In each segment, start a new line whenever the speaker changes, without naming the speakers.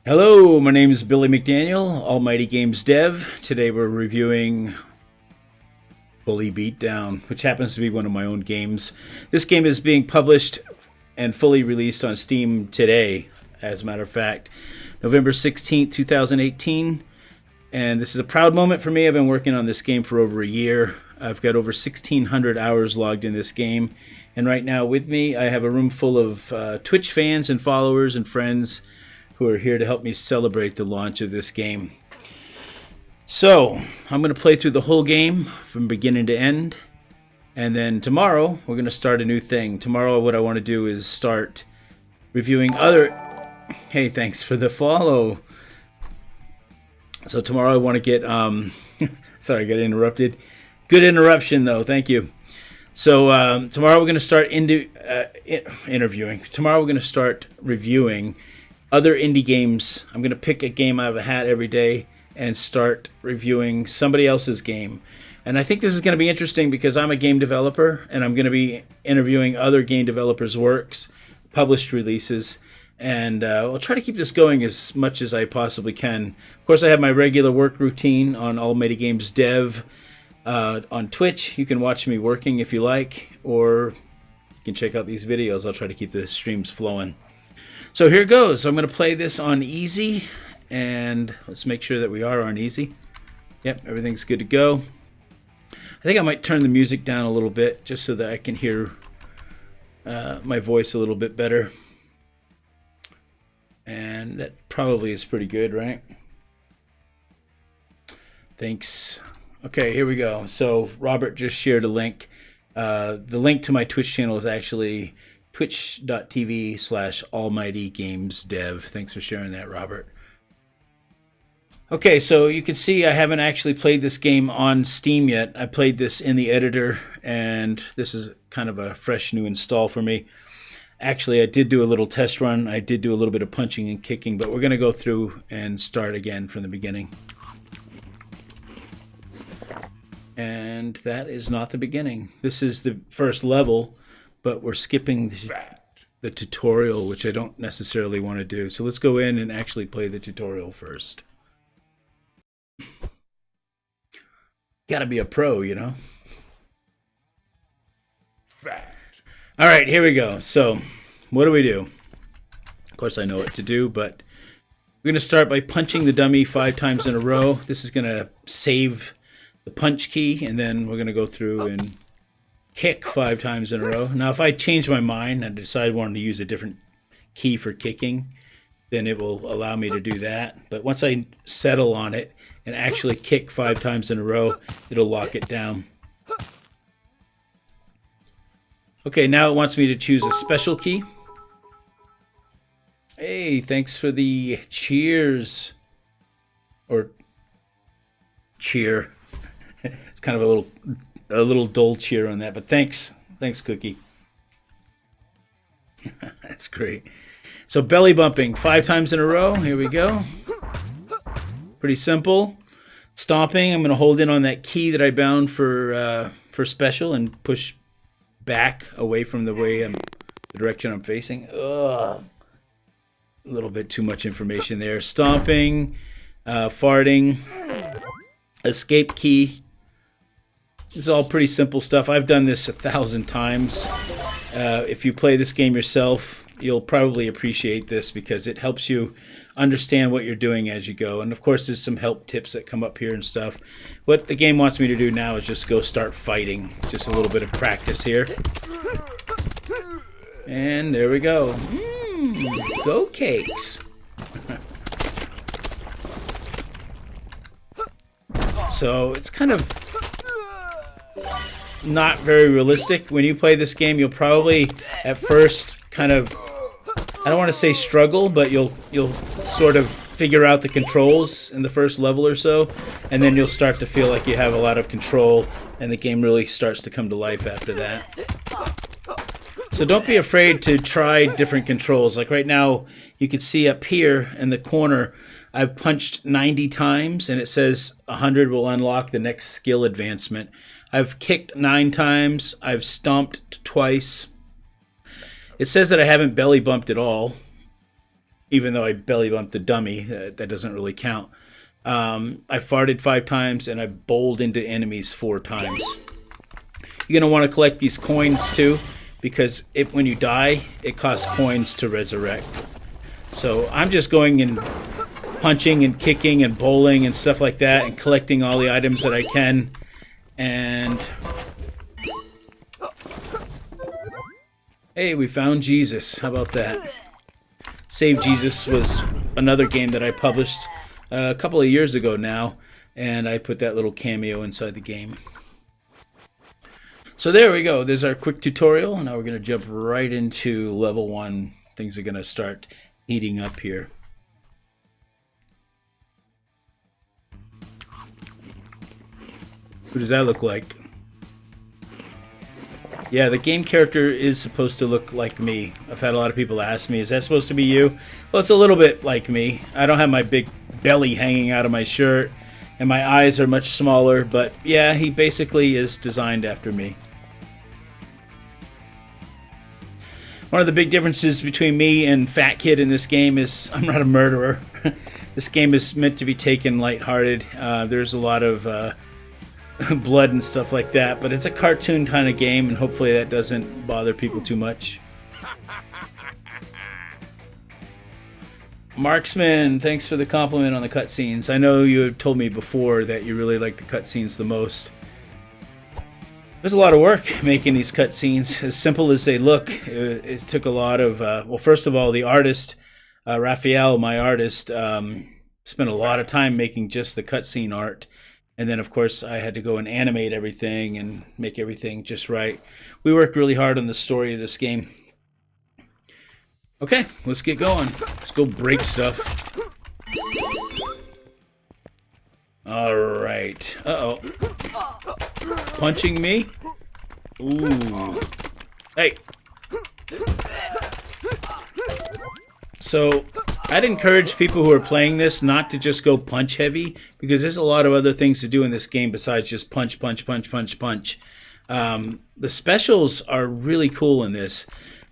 Hello, my name is Billy McDaniel, AlmightyGamesDev. Today we're reviewing Bully Beatdown, which happens to be one of my own games. This game is being published and fully released on Steam today, as a matter of fact, November 16th, 2018. And this is a proud moment for me. I've been working on this game for over a year. I've got over 1,600 hours logged in this game. And right now with me, I have a room full of Twitch fans and followers and friends who are here to help me celebrate the launch of this game. So, I'm going to play through the whole game from beginning to end. And then tomorrow, we're going to start a new thing. Tomorrow, what I want to do is start reviewing other... Hey, thanks for the follow. So tomorrow I want to get... Sorry, I got interrupted. Good interruption, though. Thank you. So tomorrow we're going to start interviewing. Tomorrow we're going to start reviewing other indie games. I'm going to pick a game out of a hat every day and start reviewing somebody else's game. And I think this is going to be interesting because I'm a game developer and I'm going to be interviewing other game developers' works, published releases, and I'll try to keep this going as much as I possibly can. Of course, I have my regular work routine on AlmightyGamesDev on Twitch. You can watch me working if you like, or you can check out these videos. I'll try to keep the streams flowing. So here goes. I'm going to play this on easy, and let's make sure that we are on easy. Yep, everything's good to go. I think I might turn the music down a little bit just so that I can hear my voice a little bit better. And that probably is pretty good, right? Thanks. Okay, here we go. So Robert just shared a link. The link to my Twitch channel is actually twitch.tv/AlmightyGamesDev. Thanks for sharing that, Robert. Okay, so you can see I haven't actually played this game on Steam yet. I played this in the editor, and this is kind of a fresh new install for me. Actually, I did do a little test run. I did do a little bit of punching and kicking, but we're going to go through and start again from the beginning. And that is not the beginning. This is the first level, but we're skipping the tutorial, which I don't necessarily want to do. So let's go in and actually play the tutorial first. Gotta be a pro, you know? All right, here we go. So what do we do? Of course, I know what to do, but we're going to start by punching the dummy 5 times in a row. This is going to save the punch key, and then we're going to go through and kick 5 times in a row. Now, if I change my mind and decide I wanted to use a different key for kicking, then it will allow me to do that. But once I settle on it and actually kick 5 times in a row, it'll lock it down. Okay, now it wants me to choose a special key. Hey, thanks for the cheers. Or cheer. It's kind of a little dull cheer on that, but thanks. Thanks, Cookie. That's great. So belly bumping 5 times in a row. Here we go. Pretty simple. Stomping, I'm going to hold in on that key that I bound for special and push back away from the direction I'm facing. Ugh. A little bit too much information there. Stomping, farting, escape key. It's all pretty simple stuff. I've done this 1,000 times. If you play this game yourself, you'll probably appreciate this because it helps you understand what you're doing as you go. And of course, there's some help tips that come up here and stuff. What the game wants me to do now is just go start fighting. Just a little bit of practice here. And there we go. Go cakes. So it's kind of not very realistic. When you play this game, you'll probably at first kind of, I don't want to say struggle, but you'll sort of figure out the controls in the first level or so, and then you'll start to feel like you have a lot of control, and the game really starts to come to life after that. So don't be afraid to try different controls. Like right now, you can see up here in the corner, I've punched 90 times, and it says 100 will unlock the next skill advancement. I've kicked 9 times. I've stomped twice. It says that I haven't belly bumped at all. even though I belly bumped the dummy, that doesn't really count. I farted 5 times, and I bowled into enemies 4 times. You're going to want to collect these coins too, because when you die, it costs coins to resurrect. So I'm just going and punching and kicking and bowling and stuff like that, and collecting all the items that I can. And hey, we found Jesus. How about that? Save Jesus was another game that I published a couple of years ago now, and I put that little cameo inside the game. So there we go. There's our quick tutorial. Now we're going to jump right into level 1. Things are going to start heating up here. What does that look like? Yeah, the game character is supposed to look like me. I've had a lot of people ask me, is that supposed to be you? Well, it's a little bit like me. I don't have my big belly hanging out of my shirt, and my eyes are much smaller, but yeah, he basically is designed after me. One of the big differences between me and Fat Kid in this game is I'm not a murderer. This game is meant to be taken lighthearted. There's a lot of blood and stuff like that, but it's a cartoon kind of game, and hopefully that doesn't bother people too much. Marksman, thanks for the compliment on the cutscenes. I know you had told me before that you really like the cutscenes the most. There's a lot of work making these cutscenes. As simple as they look, it took a lot of, well, first of all, the artist, Raphael, my artist, spent a lot of time making just the cutscene art. And then, of course, I had to go and animate everything and make everything just right. We worked really hard on the story of this game. Okay, let's get going. Let's go break stuff. All right. Uh-oh. Punching me? Ooh. Hey. So I'd encourage people who are playing this not to just go punch heavy, because there's a lot of other things to do in this game besides just punch, punch, punch, punch, punch. The specials are really cool in this.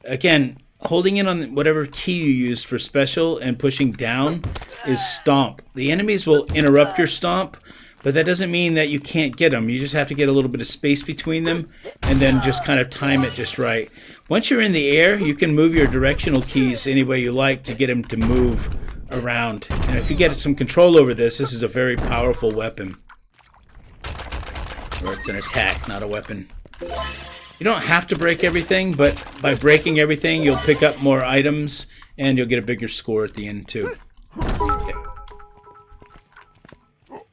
Again, holding in on whatever key you used for special and pushing down is stomp. The enemies will interrupt your stomp, but that doesn't mean that you can't get them. You just have to get a little bit of space between them and then just kind of time it just right. Once you're in the air, you can move your directional keys any way you like to get them to move around. And if you get some control over this, this is a very powerful weapon. Or it's an attack, not a weapon. You don't have to break everything, but by breaking everything, you'll pick up more items and you'll get a bigger score at the end too. Okay.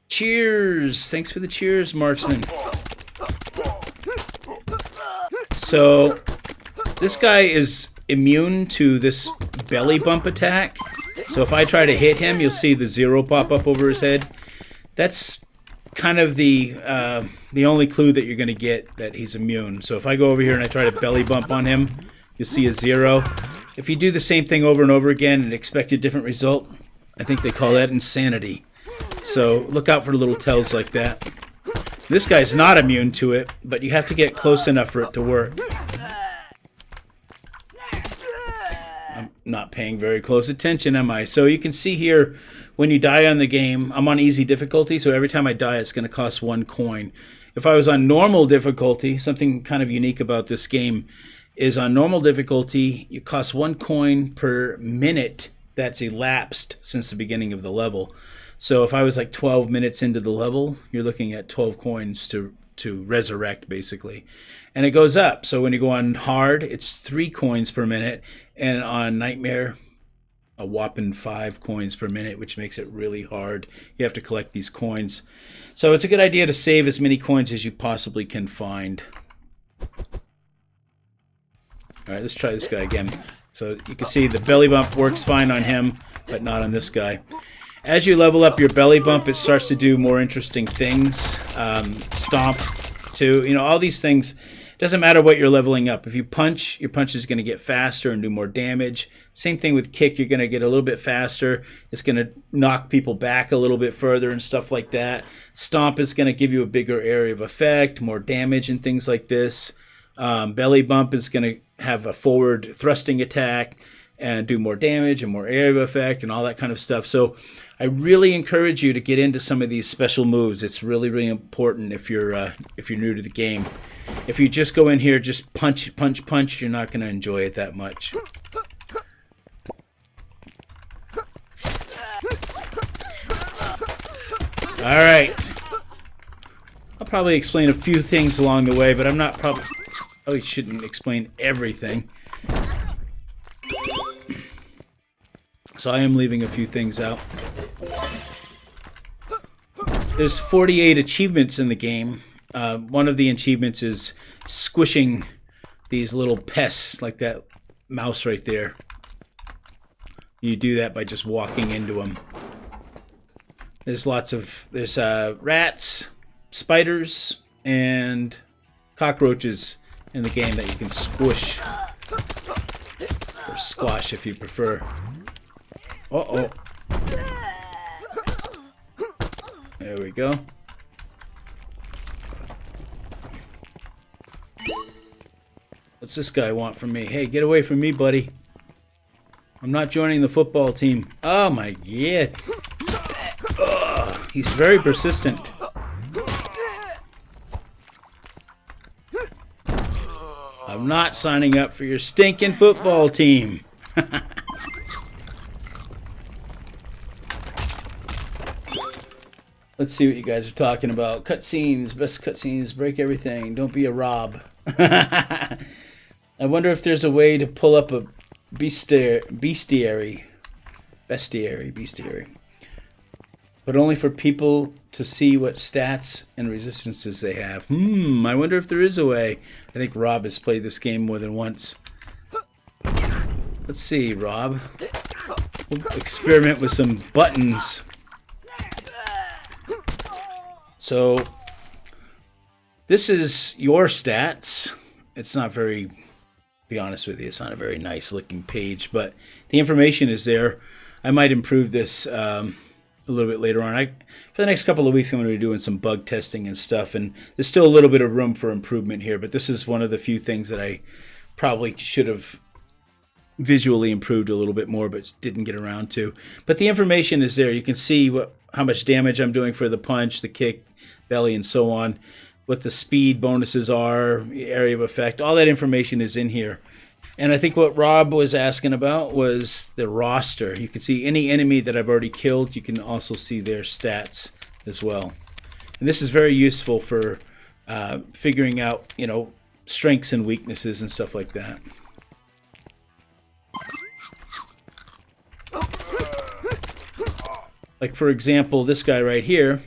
Cheers! Thanks for the cheers, Marksman. So this guy is immune to this belly bump attack. So if I try to hit him, you'll see the 0 pop up over his head. That's kind of the only clue that you're going to get that he's immune. So if I go over here and I try to belly bump on him, you'll see a 0. If you do the same thing over and over again and expect a different result, I think they call that insanity. So look out for little tells like that. This guy's not immune to it, but you have to get close enough for it to work. I'm not paying very close attention, am I? So you can see here, when you die on the game, I'm on easy difficulty, so every time I die, it's going to cost 1 coin. If I was on normal difficulty, something kind of unique about this game is on normal difficulty, it costs 1 coin per minute that's elapsed since the beginning of the level. So if I was like 12 minutes into the level, you're looking at 12 coins to resurrect, basically. And it goes up. So when you go on hard, it's 3 coins per minute. And on Nightmare, a whopping 5 coins per minute, which makes it really hard. You have to collect these coins. So it's a good idea to save as many coins as you possibly can find. All right, let's try this guy again. So you can see the belly bump works fine on him, but not on this guy. As you level up your belly bump, it starts to do more interesting things. Stomp, too. You know, all these things. Doesn't matter what you're leveling up. If you punch, your punch is going to get faster and do more damage. Same thing with kick. You're going to get a little bit faster. It's going to knock people back a little bit further and stuff like that. Stomp is going to give you a bigger area of effect, more damage and things like this. Belly bump is going to have a forward thrusting attack. and do more damage and more area of effect and all that kind of stuff. So I really encourage you to get into some of these special moves. It's really, really important if you're new to the game. If you just go in here, just punch, punch, punch, you're not going to enjoy it that much. All right. I'll probably explain a few things along the way, but I'm not probably shouldn't explain everything. So I am leaving a few things out. There's 48 achievements in the game. One of the achievements is squishing these little pests, like that mouse right there. You do that by just walking into them. There's rats, spiders, and cockroaches in the game that you can squish. Or squash if you prefer. Uh-oh. There we go. What's this guy want from me? Hey, get away from me, buddy. I'm not joining the football team. Oh my god. Ugh, he's very persistent. I'm not signing up for your stinking football team. Let's see what you guys are talking about. Cutscenes, best cutscenes, break everything, don't be a Rob. I wonder if there's a way to pull up a bestiary. But only for people to see what stats and resistances they have. I wonder if there is a way. I think Rob has played this game more than once. Let's see, Rob. We'll experiment with some buttons. So, this is your stats. It's not very, to be honest with you, it's not a very nice looking page, but the information is there. I might improve this a little bit later on. For the next couple of weeks, I'm going to be doing some bug testing and stuff, and there's still a little bit of room for improvement here, but this is one of the few things that I probably should have visually improved a little bit more, but didn't get around to. But the information is there. You can see how much damage I'm doing for the punch, the kick, belly, and so on. What the speed bonuses are, area of effect, all that information is in here. And I think what Rob was asking about was the roster. You can see any enemy that I've already killed. You can also see their stats as well. And this is very useful for figuring out, strengths and weaknesses and stuff like that. Like, for example, this guy right here,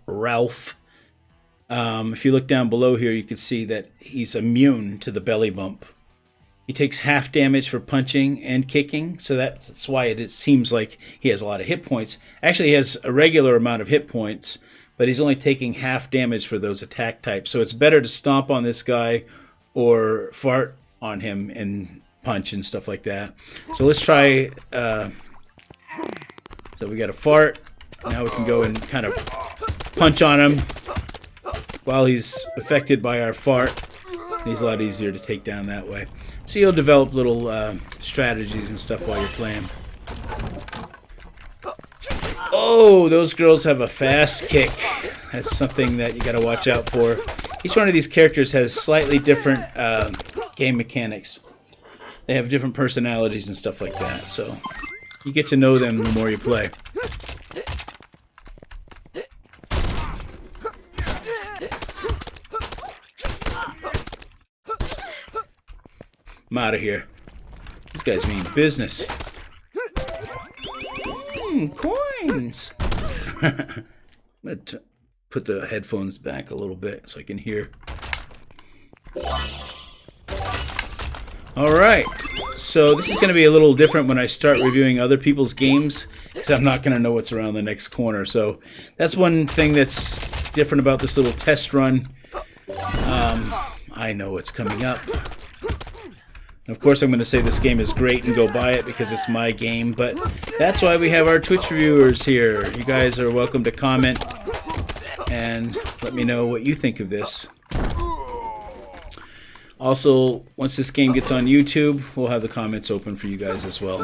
Ralph. If you look down below here, you can see that he's immune to the belly bump. He takes half damage for punching and kicking, so that's why it seems like he has a lot of hit points. Actually, he has a regular amount of hit points, but he's only taking half damage for those attack types. So it's better to stomp on this guy or fart on him and punch and stuff like that. So let's try... So we got a fart. Now we can go and kind of punch on him while he's affected by our fart. He's a lot easier to take down that way. So you'll develop little strategies and stuff while you're playing. Oh, those girls have a fast kick. That's something that you got to watch out for. Each one of these characters has slightly different game mechanics. They have different personalities and stuff like that. So you get to know them the more you play. I'm out of here. These guys mean business. Coins! I'm going to put the headphones back a little bit so I can hear. Alright, so this is going to be a little different when I start reviewing other people's games, because I'm not going to know what's around the next corner. So that's one thing that's different about this little test run. I know what's coming up. And of course, I'm going to say this game is great and go buy it because it's my game, but that's why we have our Twitch viewers here. You guys are welcome to comment and let me know what you think of this. Also, once this game gets on YouTube, we'll have the comments open for you guys as well.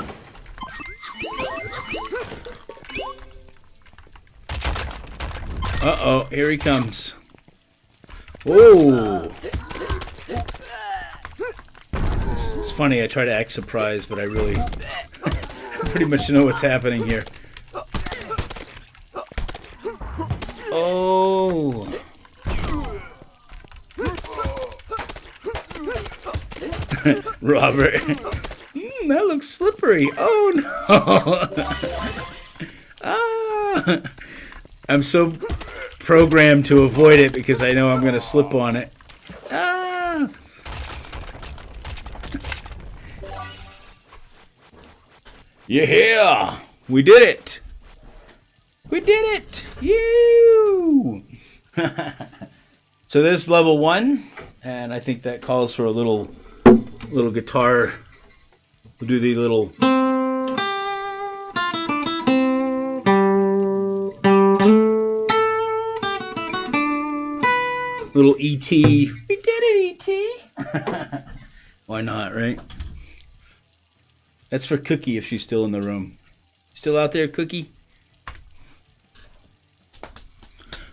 Uh-oh, here he comes. Whoa! It's funny, I try to act surprised, but I really pretty much know what's happening here. Oh! Robert. That looks slippery. Oh no! Ah! I'm so programmed to avoid it because I know I'm going to slip on it. Ah! Yeah! We did it! We did it! You! So there's level 1, and I think that calls for a little guitar. We'll do the little E.T. We did it, E.T. Why not, right? That's for Cookie if she's still in the room. Still out there, Cookie?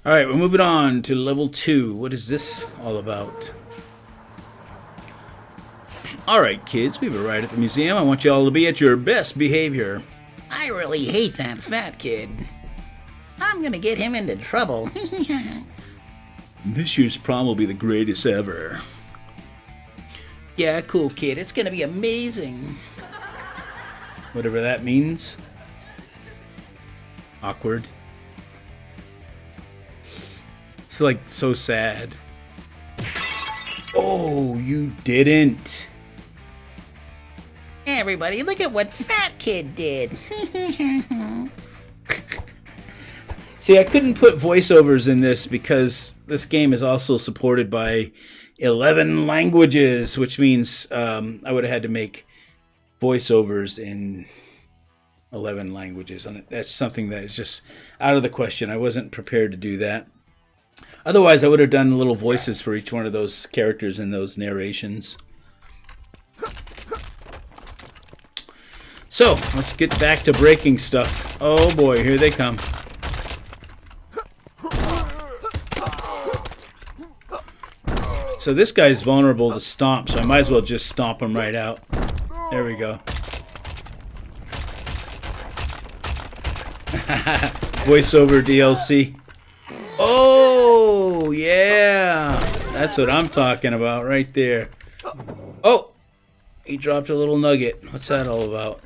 Alright, we're moving on to level 2. What is this all about? Alright, kids, we've arrived at the museum. I want you all to be at your best behavior.
I really hate that fat kid. I'm gonna get him into trouble.
This year's prom will be the greatest ever.
Yeah, cool kid. It's gonna be amazing.
Whatever that means. Awkward. It's like so sad. Oh, you didn't.
Hey everybody, look at what fat kid did.
See, I couldn't put voiceovers in this because this game is also supported by 11 languages, which means I would have had to make voiceovers in 11 languages. And that's something that is just out of the question. I wasn't prepared to do that. Otherwise, I would have done little voices for each one of those characters in those narrations. So, let's get back to breaking stuff. Oh boy, here they come. So this guy's vulnerable to stomp, so I might as well just stomp him right out. There we go. Voiceover DLC. Oh, yeah. That's what I'm talking about right there. Oh, he dropped a little nugget. What's that all about?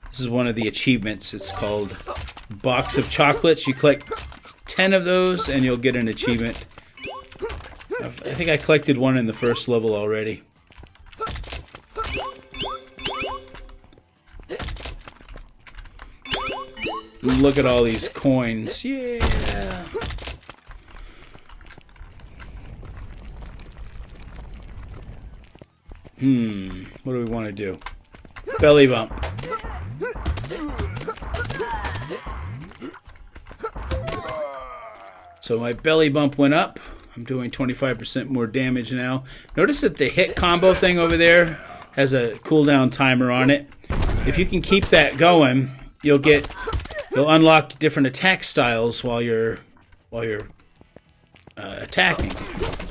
This is one of the achievements. It's called Box of Chocolates. You collect 10 of those and you'll get an achievement. I think I collected one in the first level already. Look at all these coins. Yeah. What do we want to do? Belly bump. So my belly bump went up. I'm doing 25% more damage now. Notice that the hit combo thing over there has a cooldown timer on it. If you can keep that going, you'll unlock different attack styles while you're attacking.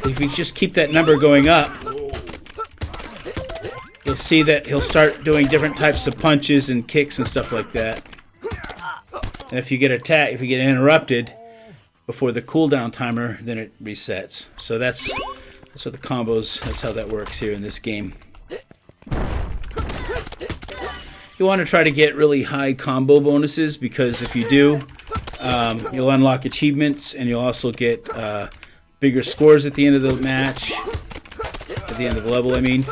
If you just keep that number going up, you'll see that he'll start doing different types of punches and kicks and stuff like that. And if you get interrupted before the cooldown timer, then it resets. So that's what the combos, that's how that works here in this game. You want to try to get really high combo bonuses, because if you do, you'll unlock achievements and you'll also get bigger scores at the end of the match, at the end of the level, I mean.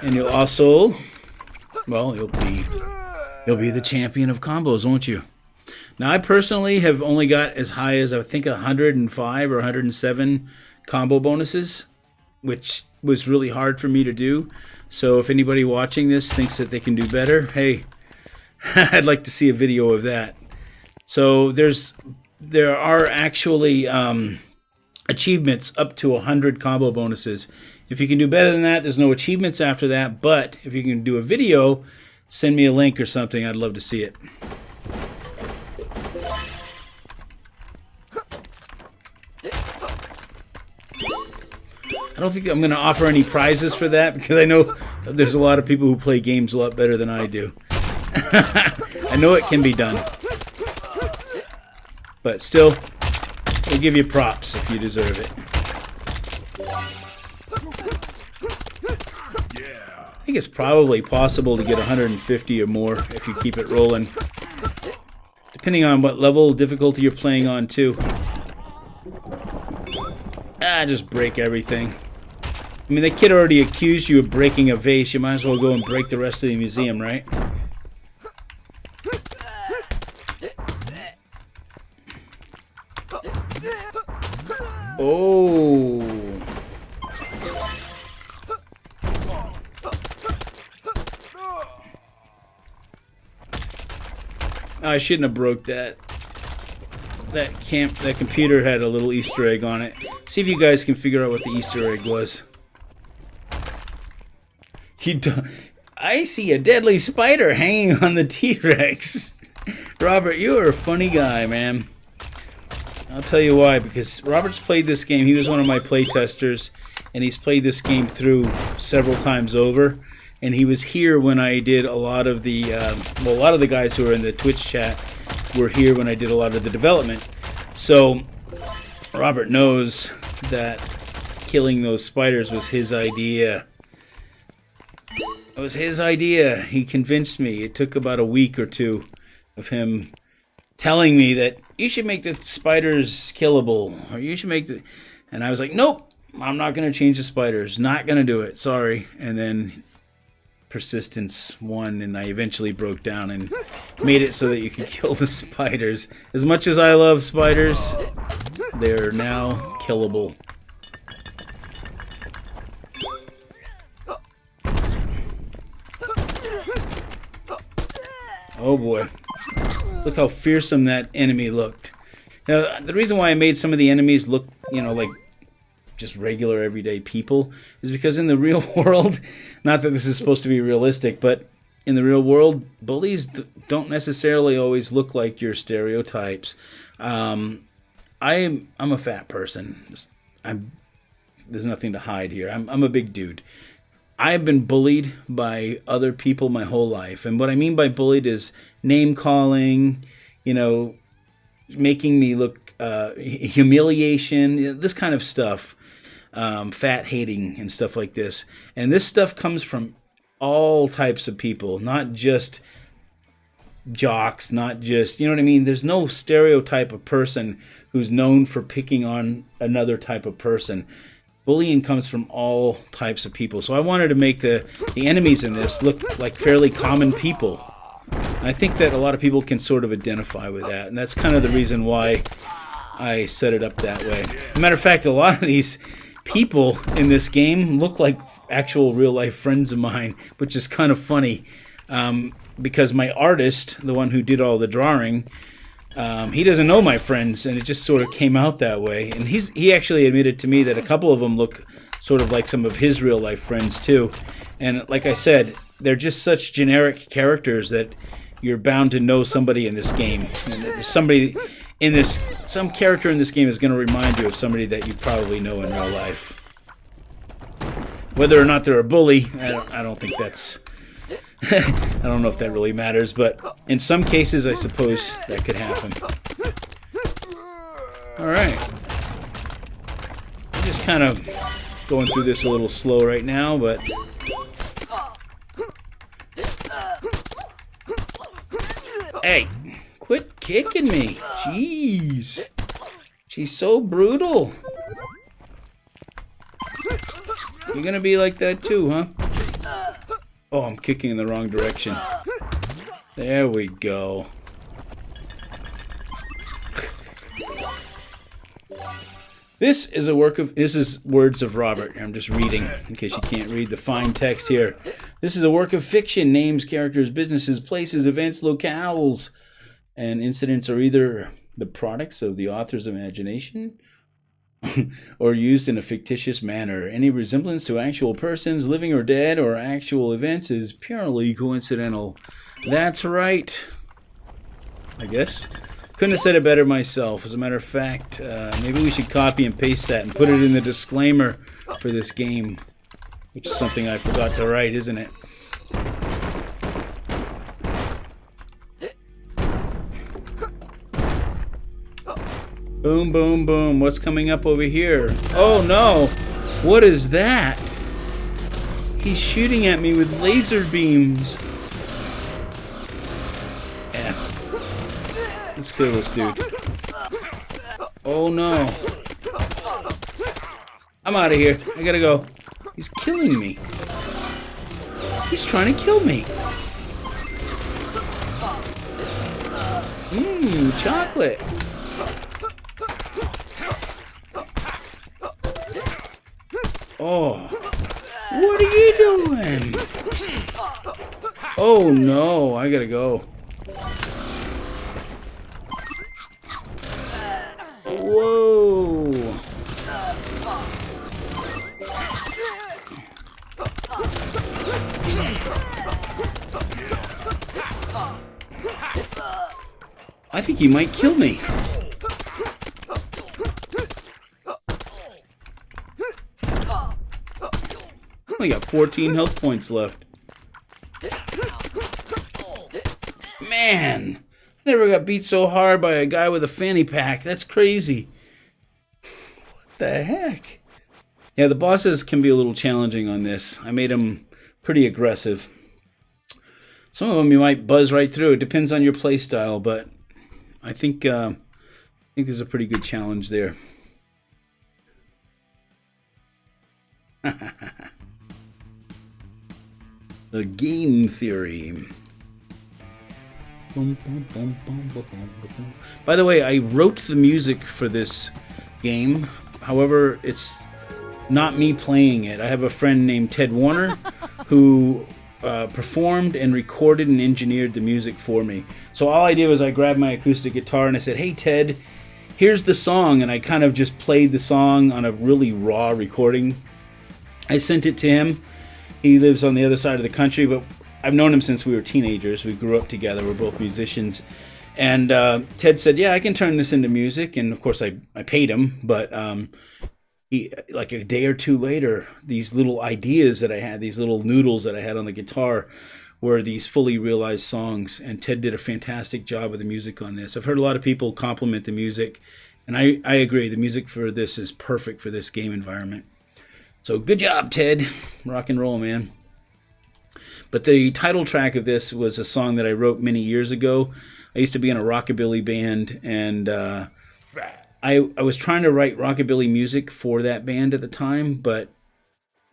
And you'll also, well, you'll be the champion of combos, won't you? Now, I personally have only got as high as, I think, 105 or 107 combo bonuses, which was really hard for me to do. So if anybody watching this thinks that they can do better, hey, I'd like to see a video of that. So there are actually achievements up to 100 combo bonuses. If you can do better than that, there's no achievements after that. But if you can do a video, send me a link or something. I'd love to see it. I don't think I'm going to offer any prizes for that because I know there's a lot of people who play games a lot better than I do. I know it can be done. But still, we'll give you props if you deserve it. I think it's probably possible to get 150 or more if you keep it rolling. Depending on what level of difficulty you're playing on, too. Just break everything. I mean, the kid already accused you of breaking a vase. You might as well go and break the rest of the museum, right? Oh. I shouldn't have broke that. That computer had a little Easter egg on it. See if you guys can figure out what the Easter egg was. I see a deadly spider hanging on the T-Rex. Robert, you are a funny guy, man. I'll tell you why, because Robert's played this game. He was one of my playtesters, and he's played this game through several times over. And he was here when I did a lot of the, well, a lot of the guys who are in the Twitch chat were here when I did a lot of the development. So Robert knows that killing those spiders was his idea. It was his idea. He convinced me. It took about a week or two of him telling me that you should make the spiders killable, or you should make the... And I was like, nope, I'm not going to change the spiders. Not going to do it. Sorry. And then persistence won, and I eventually broke down and made it so that you can kill the spiders. As much as I love spiders, they're now killable. Oh boy. Look how fearsome that enemy looked. Now, the reason why I made some of the enemies look, you know, like just regular everyday people is because in the real world, not that this is supposed to be realistic, but in the real world, bullies don't necessarily always look like your stereotypes. I'm a fat person. There's nothing to hide here. I'm a big dude. I've been bullied by other people my whole life. And what I mean by bullied is name calling, you know, making me look, humiliation, this kind of stuff, fat hating and stuff like this. And this stuff comes from all types of people, not just jocks, not just, you know what I mean? There's no stereotype of person who's known for picking on another type of person. Bullying comes from all types of people. So I wanted to make the enemies in this look like fairly common people. And I think that a lot of people can sort of identify with that. And that's kind of the reason why I set it up that way. As a matter of fact, a lot of these people in this game look like actual real-life friends of mine, which is kind of funny. Because my artist, the one who did all the drawing, he doesn't know my friends, and it just sort of came out that way. And he actually admitted to me that a couple of them look sort of like some of his real-life friends, too. And like I said, they're just such generic characters that you're bound to know somebody in this game. And somebody in this, some character in this game is going to remind you of somebody that you probably know in real life. Whether or not they're a bully, I don't think that's... I don't know if that really matters, but in some cases, I suppose that could happen. Alright. I'm just kind of going through this a little slow right now, but... Hey! Quit kicking me! Jeez! She's so brutal! You're gonna be like that too, huh? Oh, I'm kicking in the wrong direction. There we go. This is words of Robert. I'm just reading in case you can't read the fine text here. This is a work of fiction. Names, characters, businesses, places, events, locales, and incidents are either the products of the author's imagination or used in a fictitious manner. Any resemblance to actual persons, living or dead, or actual events is purely coincidental. That's right. I guess. Couldn't have said it better myself. As a matter of fact, maybe we should copy and paste that and put it in the disclaimer for this game, which is something I forgot to write, isn't it? Boom, boom, boom. What's coming up over here? Oh no! What is that? He's shooting at me with laser beams. Yeah. Let's kill this dude. Oh no. I'm out of here. I gotta go. He's killing me. He's trying to kill me. Mmm, chocolate. Oh, what are you doing? Oh no, I gotta go. Whoa. I think he might kill me. I got 14 health points left. Man, I never got beat so hard by a guy with a fanny pack. That's crazy. What the heck? Yeah, the bosses can be a little challenging on this. I made them pretty aggressive. Some of them you might buzz right through. It depends on your play style, but I think there's a pretty good challenge there. The game theory. By the way, I wrote the music for this game. However, it's not me playing it. I have a friend named Ted Warner who performed and recorded and engineered the music for me. So all I did was I grabbed my acoustic guitar and I said, "Hey Ted, here's the song," and I kind of just played the song on a really raw recording. I sent it to him. He lives on the other side of the country, but I've known him since we were teenagers. We grew up together. We're both musicians. And Ted said, "Yeah, I can turn this into music." And of course, I paid him. But he, like a day or two later, these little ideas that I had, these little noodles that I had on the guitar, were these fully realized songs. And Ted did a fantastic job with the music on this. I've heard a lot of people compliment the music. And I agree. The music for this is perfect for this game environment. So good job, Ted. Rock and roll, man. But the title track of this was a song that I wrote many years ago. I used to be in a rockabilly band, and I was trying to write rockabilly music for that band at the time, but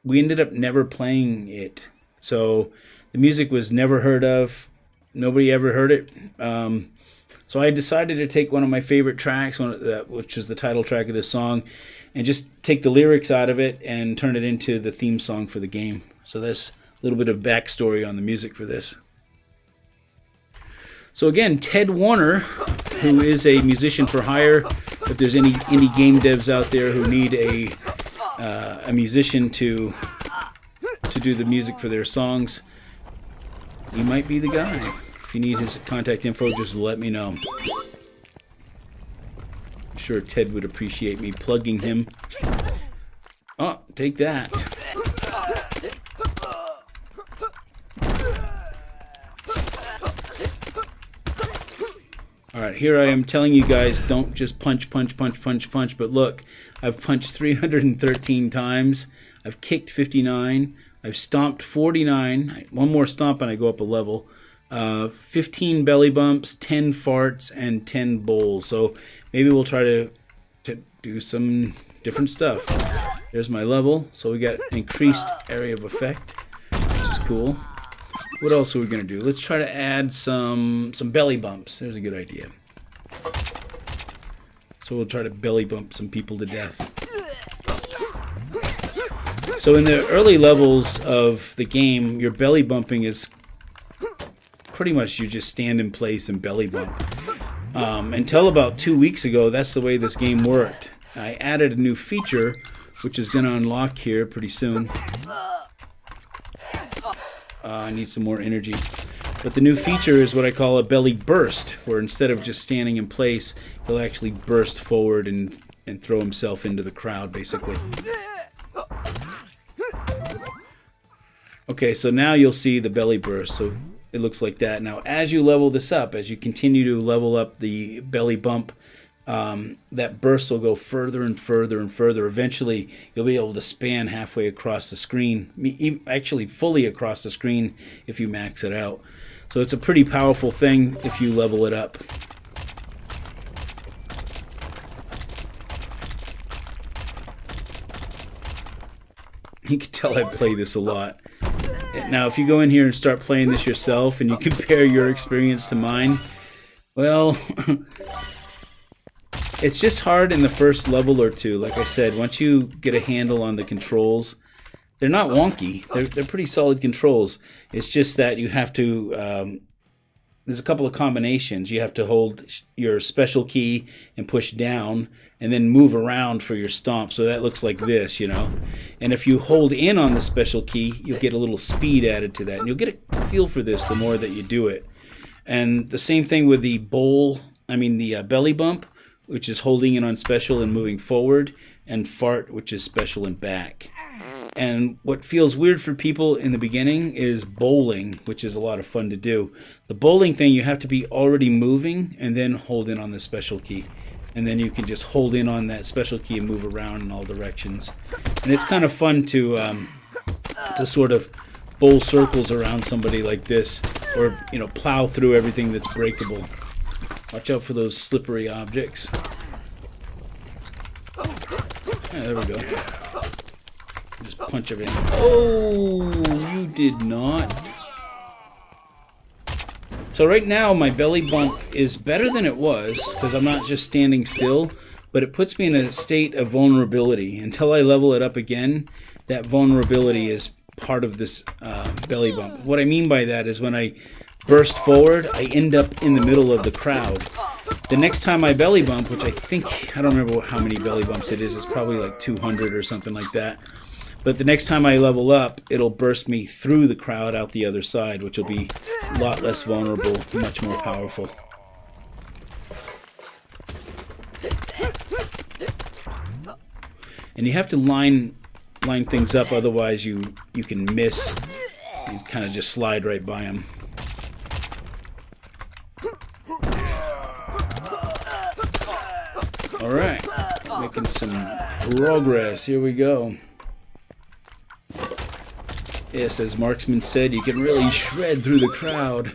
we ended up never playing it. So the music was never heard of. Nobody ever heard it. So I decided to take one of my favorite tracks, which is the title track of this song, and just take the lyrics out of it and turn it into the theme song for the game. So that's a little bit of backstory on the music for this. So again, Ted Warner, who is a musician for hire. If there's any indie game devs out there who need a musician to do the music for their songs, he might be the guy. If you need his contact info, just let me know. I'm sure Ted would appreciate me plugging him. Oh, take that. Alright, here I am telling you guys, don't just punch, but look, I've punched 313 times, I've kicked 59, I've stomped 49, one more stomp and I go up a level, 15 belly bumps, 10 farts, and 10 bowls. So maybe we'll try to do some different stuff. There's my level, so we got increased area of effect, which is cool. What else are we going to do? Let's try to add some belly bumps. There's a good idea. So we'll try to belly bump some people to death. So in the early levels of the game, your belly bumping is pretty much you just stand in place and belly bump. Until about 2 weeks ago, that's the way this game worked. I added a new feature, which is going to unlock here pretty soon. I need some more energy. But the new feature is what I call a belly burst, where instead of just standing in place, he'll actually burst forward and throw himself into the crowd, basically. Okay, so now you'll see the belly burst. So it looks like that. Now, as you level this up, as you continue to level up the belly bump, that burst will go further and further and further. Eventually, you'll be able to span halfway across the screen, actually fully across the screen if you max it out. So it's a pretty powerful thing if you level it up. You can tell I play this a lot. Now, if you go in here and start playing this yourself and you compare your experience to mine, well, it's just hard in the first level or two. Like I said, once you get a handle on the controls, they're not wonky. They're pretty solid controls. It's just that you have to... there's a couple of combinations. You have to hold your special key and push down and then move around for your stomp. So that looks like this, you know. And if you hold in on the special key, you'll get a little speed added to that. And you'll get a feel for this the more that you do it. And the same thing with the belly bump, which is holding in on special and moving forward, and fart, which is special and back. And what feels weird for people in the beginning is bowling, which is a lot of fun to do. The bowling thing, you have to be already moving and then hold in on the special key. And then you can just hold in on that special key and move around in all directions. And it's kind of fun to sort of bowl circles around somebody like this, or, you know, plow through everything that's breakable. Watch out for those slippery objects. Yeah, there we go. Just punch everything. Oh, you did not. So right now my belly bump is better than it was because I'm not just standing still, but it puts me in a state of vulnerability. Until I level it up again, that vulnerability is part of this belly bump. What I mean by that is when I burst forward, I end up in the middle of the crowd. The next time I belly bump, which I don't remember how many belly bumps it is, it's probably like 200 or something like that. But the next time I level up, it'll burst me through the crowd out the other side, which will be a lot less vulnerable, much more powerful. And you have to line things up, otherwise you can miss and kind of just slide right by them. Alright, making some progress. Here we go. Yes, as Marksman said, you can really shred through the crowd.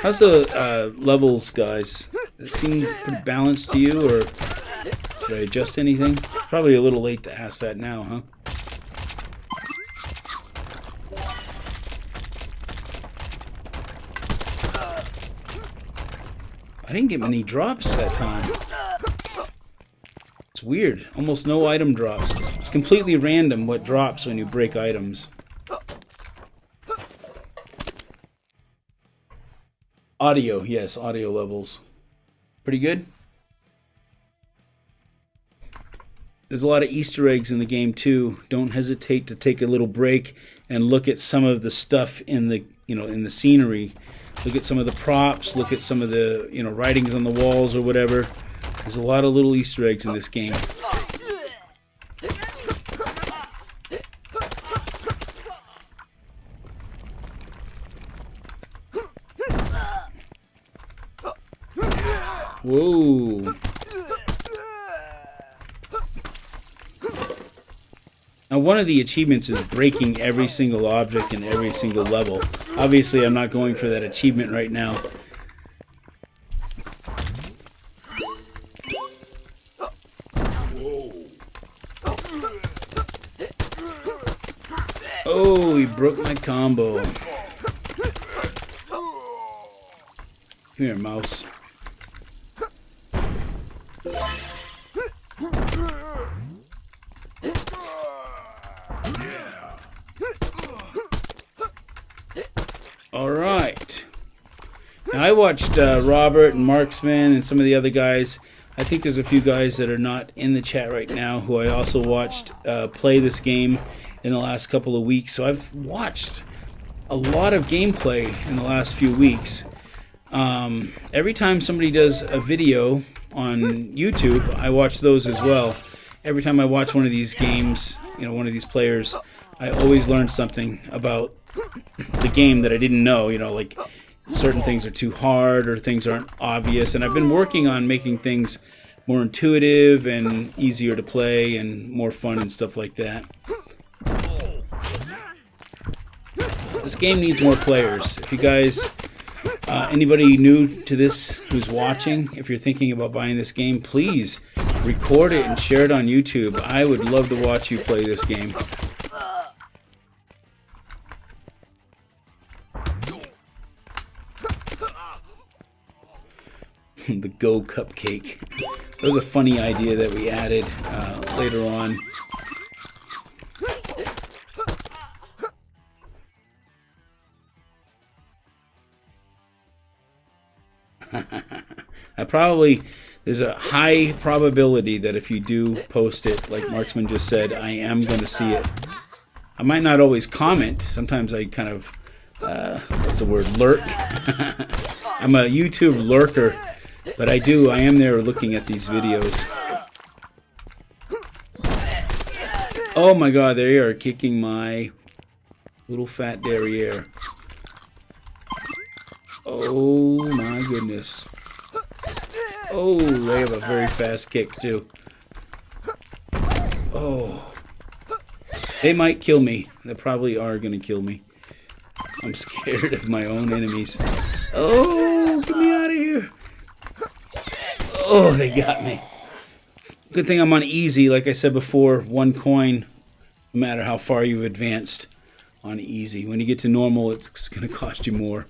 How's the levels, guys? Does it seem pretty balanced to you, or should I adjust anything? Probably a little late to ask that now, huh? I didn't get many drops that time. It's weird. Almost no item drops. It's completely random what drops when you break items. Audio, yes, audio levels. Pretty good. There's a lot of Easter eggs in the game too. Don't hesitate to take a little break and look at some of the stuff in the, in the scenery. Look at some of the props, look at some of the, writings on the walls or whatever. There's a lot of little Easter eggs in this game. Whoa. Now, one of the achievements is breaking every single object in every single level. Obviously, I'm not going for that achievement right now. Oh, he broke my combo. Come here, mouse. Alright. Now, I watched Robert and Marksman and some of the other guys. I think there's a few guys that are not in the chat right now who I also watched play this game in the last couple of weeks. So I've watched a lot of gameplay in the last few weeks. Every time somebody does a video on YouTube, I watch those as well. Every time I watch one of these games, you know, one of these players, I always learn something about the game that I didn't know. You know, like certain things are too hard or things aren't obvious. And I've been working on making things more intuitive and easier to play and more fun and stuff like that. This game needs more players. If you guys, anybody new to this who's watching, if you're thinking about buying this game, please record it and share it on YouTube. I would love to watch you play this game. The Go Cupcake. That was a funny idea that we added later on. There's a high probability that if you do post it, like Marksman just said, I am going to see it. I might not always comment. Sometimes I kind of, what's the word, lurk? I'm a YouTube lurker, but I am there looking at these videos. Oh my god, they are kicking my little fat derriere. Oh my goodness. Oh, they have a very fast kick too. Oh. They might kill me. They probably are going to kill me. I'm scared of my own enemies. Oh, get me out of here. Oh, they got me. Good thing I'm on easy. Like I said before, 1 coin, no matter how far you've advanced on easy. When you get to normal, it's going to cost you more.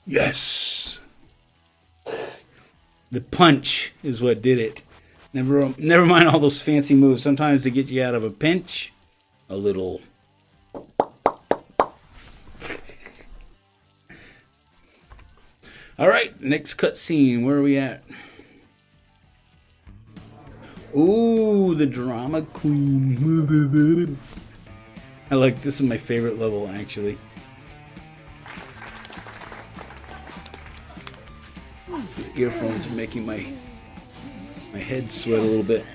Yes! The punch is what did it. Never mind all those fancy moves. Sometimes they get you out of a pinch. A little. Alright, next cutscene. Where are we at? Ooh, the drama queen. I like this is my favorite level actually. These earphones are making my head sweat a little bit.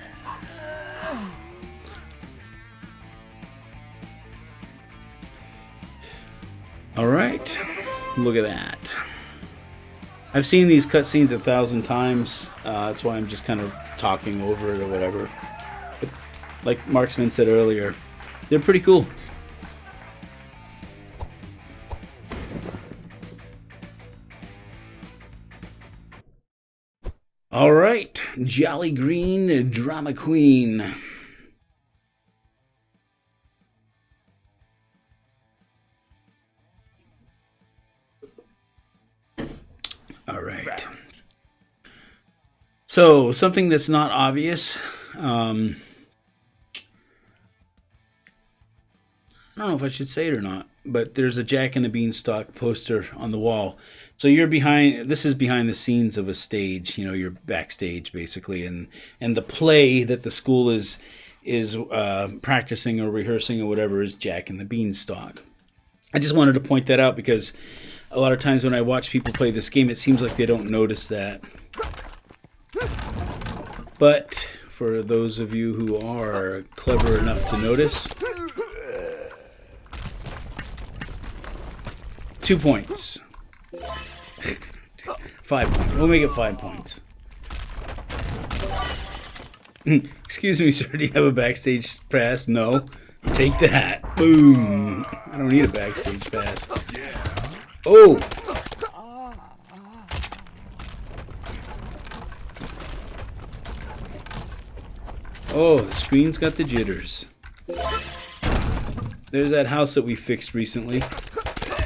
Alright, look at that. I've seen these cutscenes 1,000 times. That's why I'm just kind of talking over it or whatever. But like Marksman said earlier, they're pretty cool. Alright, Jolly Green Drama Queen. Alright. So, something that's not obvious. I don't know if I should say it or not, but there's a Jack and the Beanstalk poster on the wall. So you're behind, this is behind the scenes of a stage, you know, you're backstage basically, and the play that the school is practicing or rehearsing or whatever is Jack and the Beanstalk. I just wanted to point that out because a lot of times when I watch people play this game, it seems like they don't notice that. But for those of you who are clever enough to notice, 2 points. 5 points. We'll make it 5 points. Excuse me, sir. Do you have a backstage pass? No. Take that. Boom. I don't need a backstage pass. Oh. Oh, the screen's got the jitters. There's that house that we fixed recently.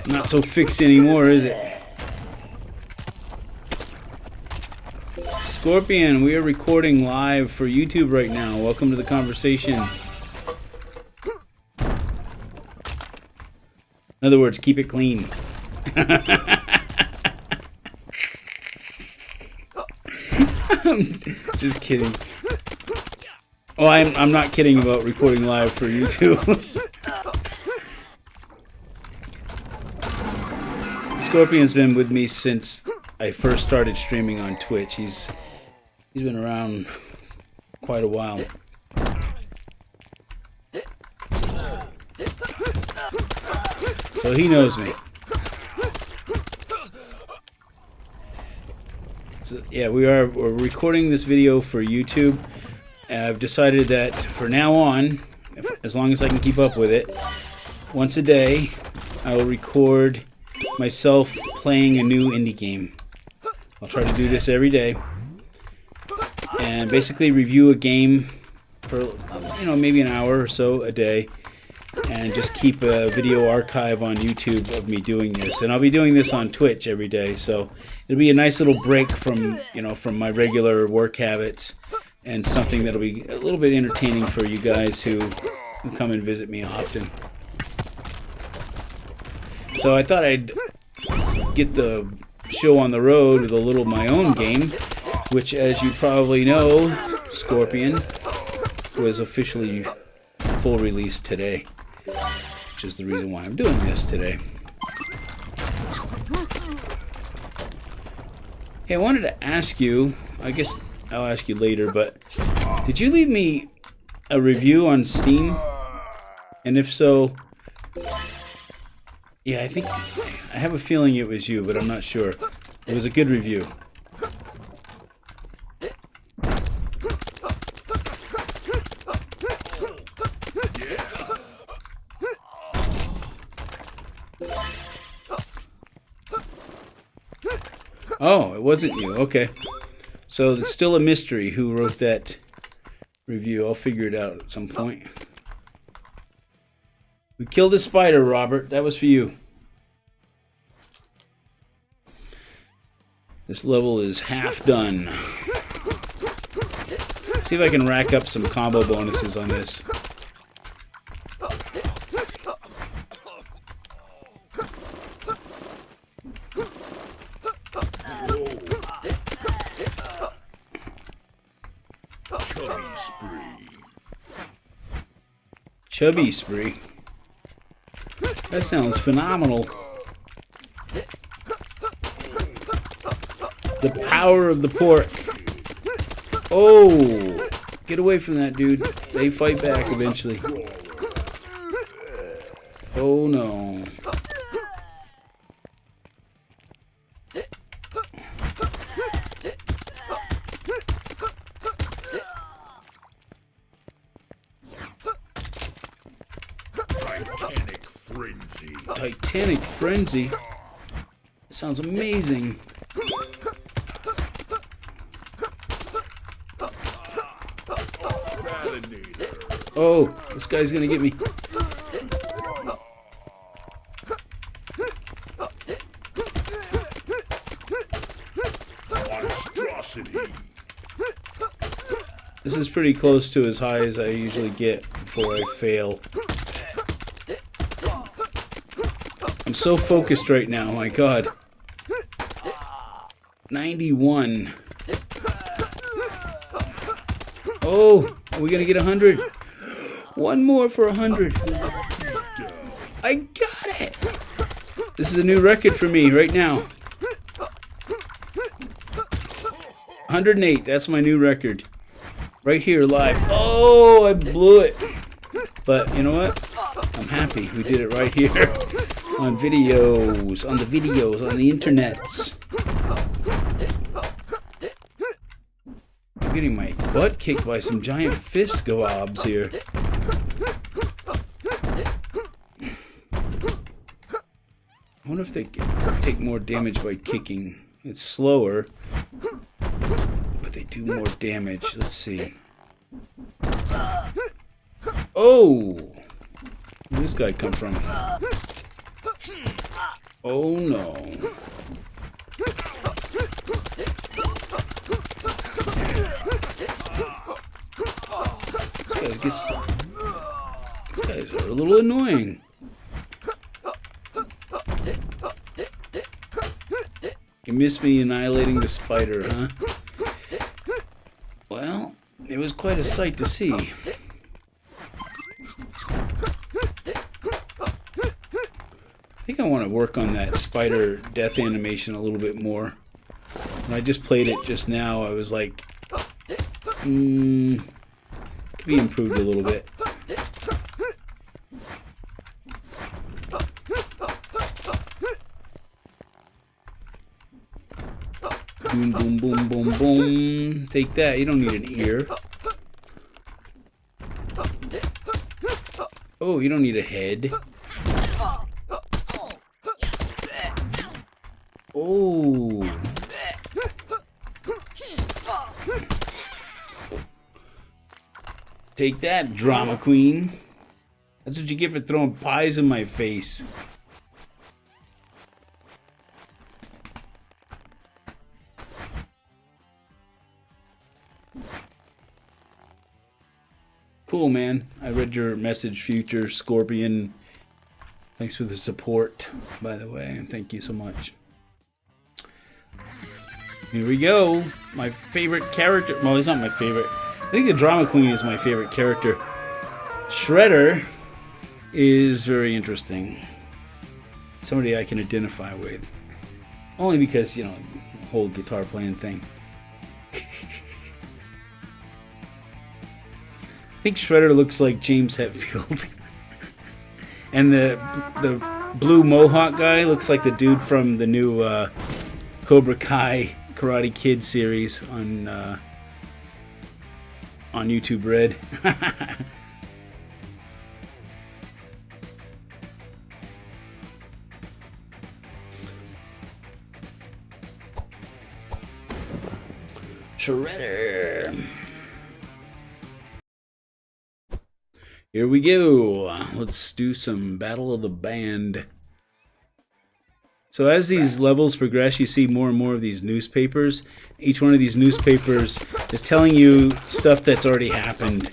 Not so fixed anymore, is it? Scorpion, we are recording live for YouTube right now. Welcome to the conversation. In other words, keep it clean. I'm just kidding. Oh, I'm not kidding about recording live for YouTube. Scorpion's been with me since I first started streaming on Twitch. He's been around quite a while. So he knows me. So yeah, we're recording this video for YouTube. I've decided that for now on, as long as I can keep up with it, once a day I will record myself playing a new indie game. I'll try to do this every day and basically review a game for, you know, maybe an hour or so a day, and just keep a video archive on YouTube of me doing this. And I'll be doing this on Twitch every day, so it'll be a nice little break from, you know, from my regular work habits, and something that'll be a little bit entertaining for you guys who come and visit me often. So I thought I'd get the show on the road with a little my own game, which, as you probably know, Scorpion was officially full release today, which is the reason why I'm doing this today. Hey, I wanted to ask you, I guess I'll ask you later, but did you leave me a review on Steam? And if so, yeah, I have a feeling it was you, but I'm not sure. It was a good review. Oh, it wasn't you. Okay. So it's still a mystery who wrote that review. I'll figure it out at some point. We killed a spider, Robert. That was for you. This level is half done. See if I can rack up some combo bonuses on this. Chubby spree. That sounds phenomenal. The power of the pork. Oh, get away from that, dude. They fight back eventually. Oh no. Titanic Frenzy. That sounds amazing. Oh, this guy's gonna get me. This is pretty close to as high as I usually get before I fail. I'm so focused right now, my god. 91. Oh, are we gonna get 100? One more for 100. I got it! This is a new record for me right now. 108, that's my new record. Right here, live. Oh, I blew it. But you know what? I'm happy we did it right here. On videos, on the internets. I'm getting my butt kicked by some giant fist gobs here. I wonder if they take more damage by kicking. It's slower, but they do more damage. Let's see. Oh! Where'd this guy come from? Oh no. These guys are a little annoying. You missed me annihilating the spider, huh? Well, it was quite a sight to see. I think I want to work on that spider death animation a little bit more. When I just played it just now, I was like, could be improved a little bit. Boom, boom, boom, boom, boom. Take that. You don't need an ear. Oh, you don't need a head. Oh. Take that, drama queen. That's what you get for throwing pies in my face. Cool, man. I read your message, Future Scorpion. Thanks for the support, by the way, and thank you so much. Here we go. My favorite character. Well, he's not my favorite. I think the Drama Queen is my favorite character. Shredder is very interesting. Somebody I can identify with. Only because, you know, the whole guitar playing thing. I think Shredder looks like James Hetfield. And the blue mohawk guy looks like the dude from the new Cobra Kai Karate Kid series on YouTube Red. Shredder. Here we go. Let's do some Battle of the Band. So as these levels progress, you see more and more of these newspapers. Each one of these newspapers is telling you stuff that's already happened.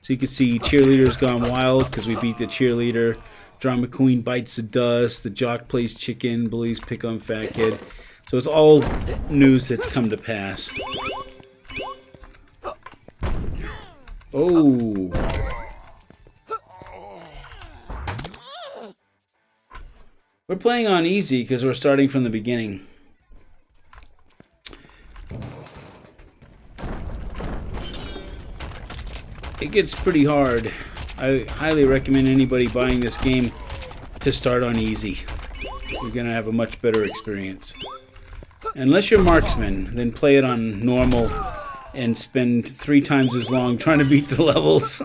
So you can see Cheerleader's Gone Wild because we beat the cheerleader. Drama Queen bites the dust. The jock plays chicken. Bullies pick on fat kid. So it's all news that's come to pass. Oh. We're playing on easy because we're starting from the beginning. It gets pretty hard. I highly recommend anybody buying this game to start on easy. You're going to have a much better experience. Unless you're marksman, then play it on normal and spend 3 times as long trying to beat the levels.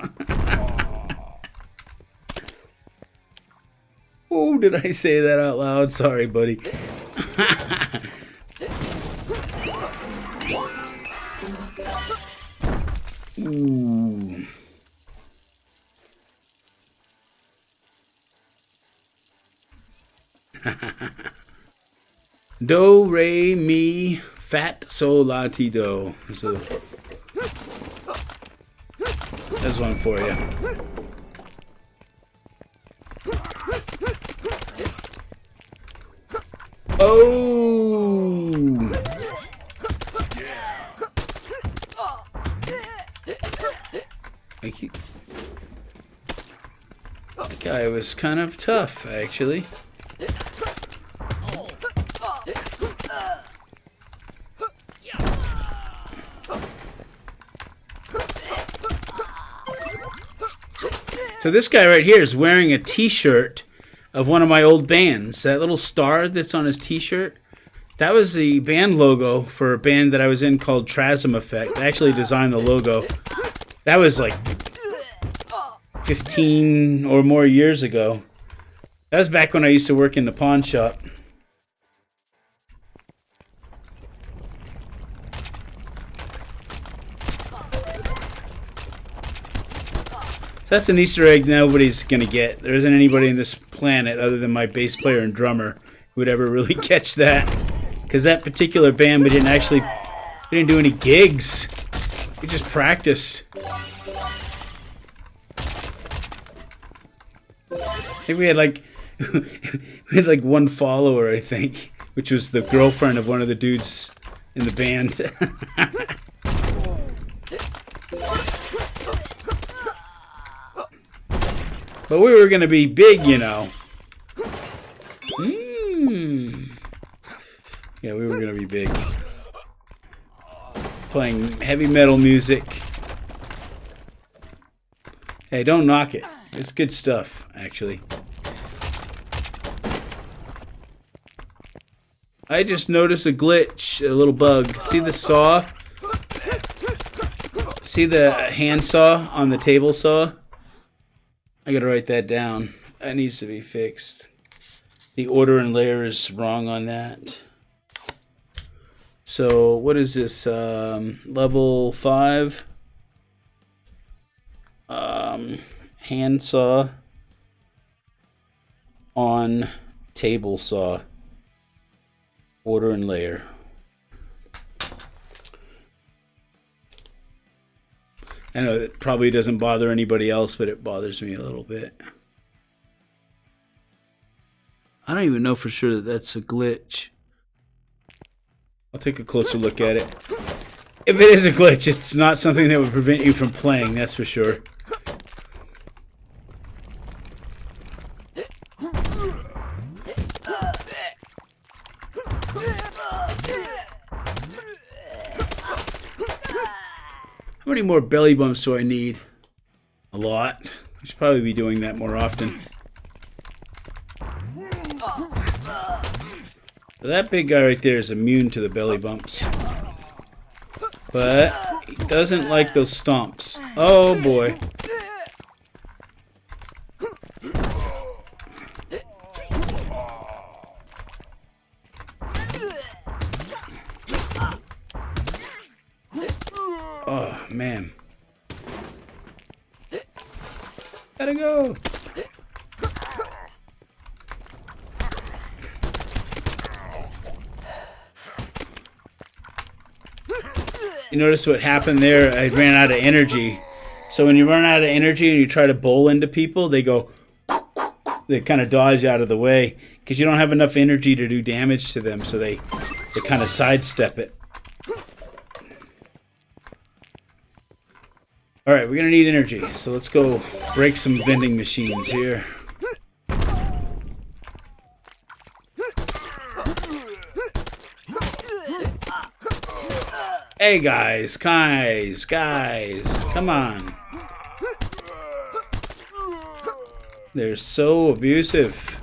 Oh, did I say that out loud? Sorry, buddy. Ooh. Do, re, mi, fat, sol, la, ti, do. So, that's one for you. Oh! That guy was kind of tough, actually. So this guy right here is wearing a t-shirt of one of my old bands. That little star that's on his t-shirt, that was the band logo for a band that I was in called Trasm Effect. I actually designed the logo. That was like 15 or more years ago. That was back when I used to work in the pawn shop. That's an Easter egg nobody's gonna get. There isn't anybody in this planet other than my bass player and drummer who would ever really catch that. Because that particular band, we didn't do any gigs. We just practiced. think we had like we had like one follower, I think, which was the girlfriend of one of the dudes in the band. But we were gonna be big, you know. Yeah, we were gonna be big. Playing heavy metal music. Hey, don't knock it. It's good stuff, actually. I just noticed a glitch, a little bug. See the saw? See the hand saw on the table saw? I gotta write that down. That needs to be fixed. The order and layer is wrong on that. So, what is this? Level 5? Hand saw on table saw. Order and layer. I know it probably doesn't bother anybody else, but it bothers me a little bit. I don't even know for sure that that's a glitch. I'll take a closer look at it. If it is a glitch, it's not something that would prevent you from playing, that's for sure. How many more belly bumps do I need? A lot. I should probably be doing that more often. That big guy right there is immune to the belly bumps. But he doesn't like those stomps. Oh boy. Oh man. Gotta go. You notice what happened there? I ran out of energy. So when you run out of energy and you try to bowl into people, they go, they kind of dodge out of the way because you don't have enough energy to do damage to them, so they kind of sidestep it. Alright, we're going to need energy, so let's go break some vending machines here. Hey guys, come on. They're so abusive.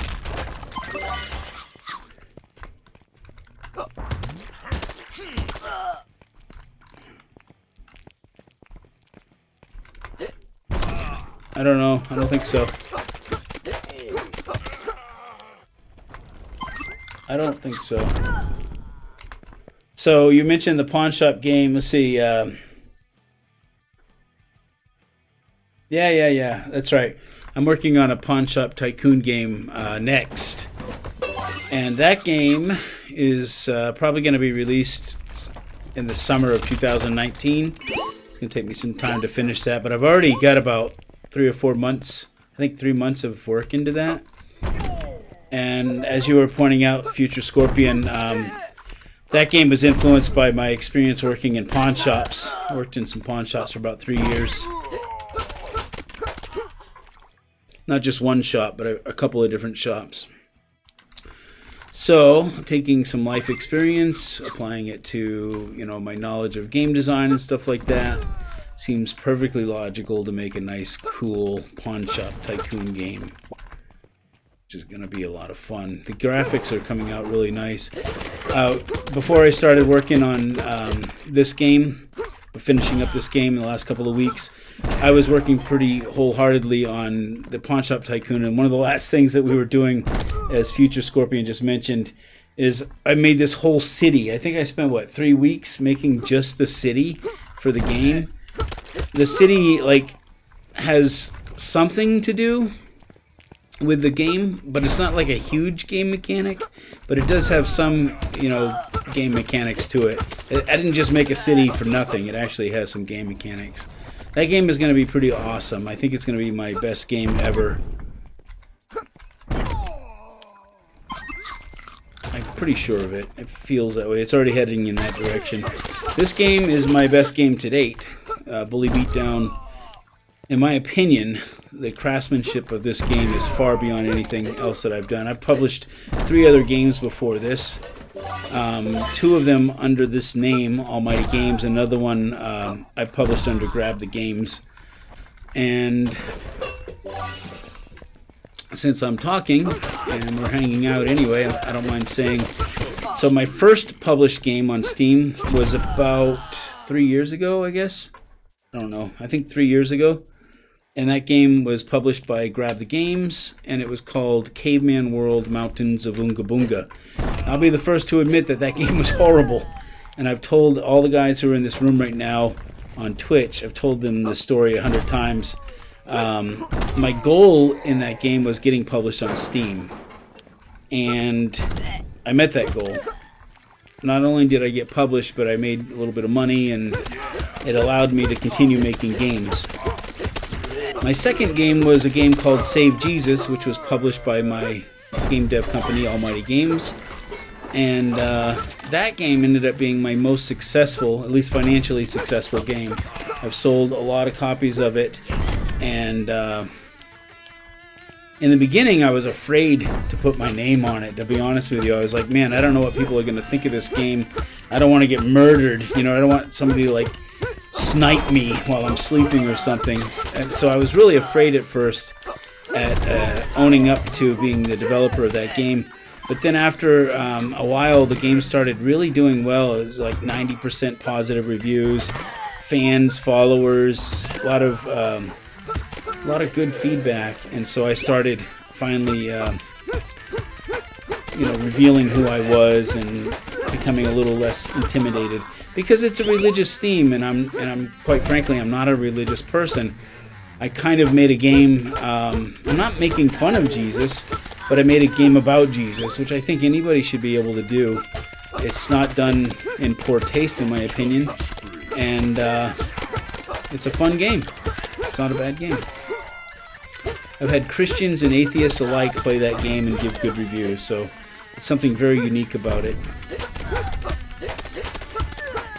I don't know. I don't think so. I don't think so. So you mentioned the pawn shop game. Let's see. Yeah. That's right. I'm working on a pawn shop tycoon game next, and that game is probably going to be released in the summer of 2019. It's going to take me some time to finish that, but I've already got about 3 or 4 months. I think 3 months of work into that. And as you were pointing out, Future Scorpion. That game was influenced by my experience working in pawn shops. I worked in some pawn shops for about 3 years. Not just one shop, but a couple of different shops. So, taking some life experience, applying it to, you know, my knowledge of game design and stuff like that, seems perfectly logical to make a nice, cool pawn shop tycoon game. Which is going to be a lot of fun. The graphics are coming out really nice. Before I started working on this game, finishing up this game in the last couple of weeks, I was working pretty wholeheartedly on the Pawn Shop Tycoon, and one of the last things that we were doing, as Future Scorpion just mentioned, is I made this whole city. I think I spent, what, 3 weeks making just the city for the game. The city, like, has something to do with the game, but it's not like a huge game mechanic, but it does have some, you know, game mechanics to it. I didn't just make a city for nothing. It actually has some game mechanics. That game is going to be pretty awesome. I think it's going to be my best game ever. pretty sure of it. It feels that way. It's already heading in that direction. This game is my best game to date. Bully Beatdown. In my opinion, the craftsmanship of this game is far beyond anything else that I've done. I've published 3 other games before this. 2 of them under this name, Almighty Games. Another one I published under Grab the Games. And since I'm talking and we're hanging out anyway, I don't mind saying. So my first published game on Steam was about 3 years ago, I guess. I don't know. I think 3 years ago. And that game was published by Grab the Games, and it was called Caveman World Mountains of Oonga Boonga. I'll be the first to admit that that game was horrible. And I've told all the guys who are in this room right now on Twitch, I've told them the story 100 times. My goal in that game was getting published on Steam. And I met that goal. Not only did I get published, but I made a little bit of money, and it allowed me to continue making games. My second game was a game called Save Jesus, which was published by my game dev company, Almighty Games. And that game ended up being my most successful, at least financially successful game. I've sold a lot of copies of it. And in the beginning, I was afraid to put my name on it, to be honest with you. I was like, man, I don't know what people are going to think of this game. I don't want to get murdered. You know, I don't want somebody to, like, snipe me while I'm sleeping or something. And so I was really afraid at first at owning up to being the developer of that game. But then after a while, the game started really doing well. It was like 90% positive reviews, fans, followers, a lot of good feedback. And so I started finally, revealing who I was and becoming a little less intimidated. Because it's a religious theme, and I'm quite frankly, I'm not a religious person. I kind of made a game. I'm not making fun of Jesus, but I made a game about Jesus, which I think anybody should be able to do. It's not done in poor taste, in my opinion, and it's a fun game. It's not a bad game. I've had Christians and atheists alike play that game and give good reviews, so it's something very unique about it.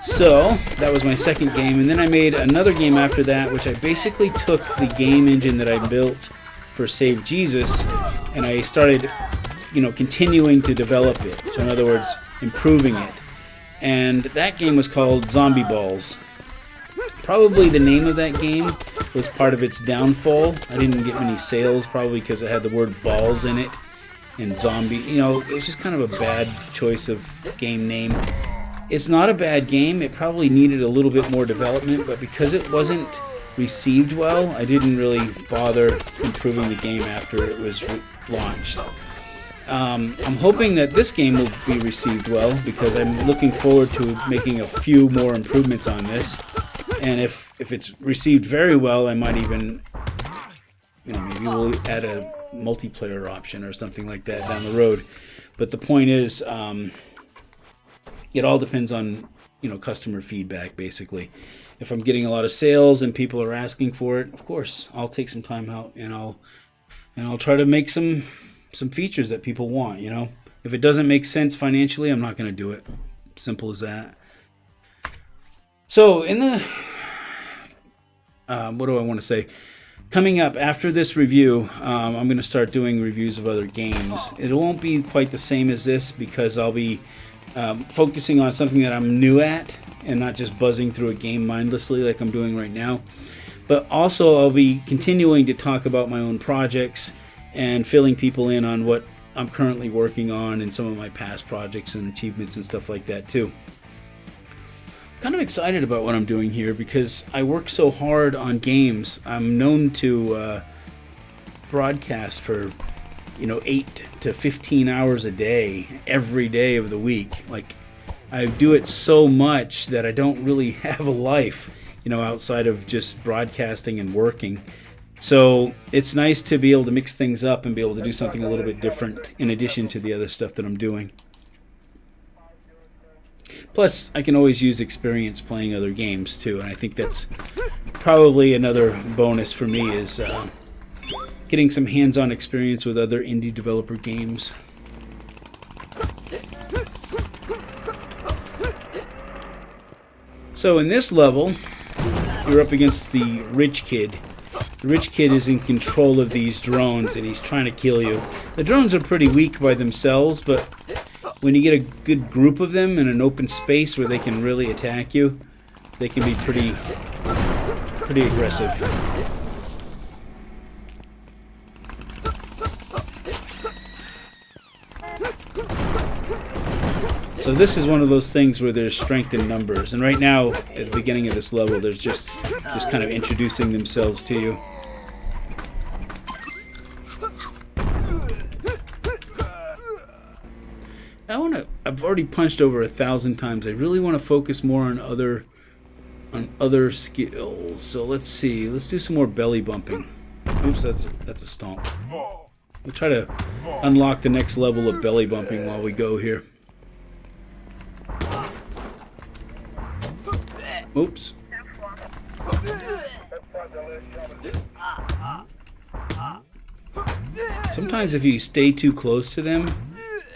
So, that was my second game, and then I made another game after that, which I basically took the game engine that I built for Save Jesus, and I started, continuing to develop it. So in other words, improving it. And that game was called Zombie Balls. Probably the name of that game was part of its downfall. I didn't get many sales, probably because it had the word balls in it, and zombie. It was just kind of a bad choice of game name. It's not a bad game. It probably needed a little bit more development, but because it wasn't received well, I didn't really bother improving the game after it was launched. I'm hoping that this game will be received well, because I'm looking forward to making a few more improvements on this. And if it's received very well, I might even, maybe we'll add a multiplayer option or something like that down the road. But the point is, it all depends on, customer feedback, basically. If I'm getting a lot of sales and people are asking for it, of course, I'll take some time out and I'll try to make some features that people want, If it doesn't make sense financially, I'm not going to do it. Simple as that. So, in the what do I want to say? Coming up after this review, I'm going to start doing reviews of other games. It won't be quite the same as this, because I'll be focusing on something that I'm new at and not just buzzing through a game mindlessly like I'm doing right now. But also I'll be continuing to talk about my own projects and filling people in on what I'm currently working on and some of my past projects and achievements and stuff like that too. I'm kind of excited about what I'm doing here because I work so hard on games. I'm known to broadcast for 8 to 15 hours a day, every day of the week. Like, I do it so much that I don't really have a life, outside of just broadcasting and working. So it's nice to be able to mix things up and be able to do something a little bit different in addition to the other stuff that I'm doing. Plus, I can always use experience playing other games too, and I think that's probably another bonus for me is getting some hands-on experience with other indie developer games. So in this level, you're up against the rich kid. The rich kid is in control of these drones, and he's trying to kill you. The drones are pretty weak by themselves, but when you get a good group of them in an open space where they can really attack you, they can be pretty aggressive. So this is one of those things where there's strength in numbers, and right now at the beginning of this level, there's just kind of introducing themselves to you. I've already punched over 1,000 times. I really want to focus more on other skills. So let's see. Let's do some more belly bumping. Oops, that's a stomp. We'll try to unlock the next level of belly bumping while we go here. Oops. Sometimes if you stay too close to them,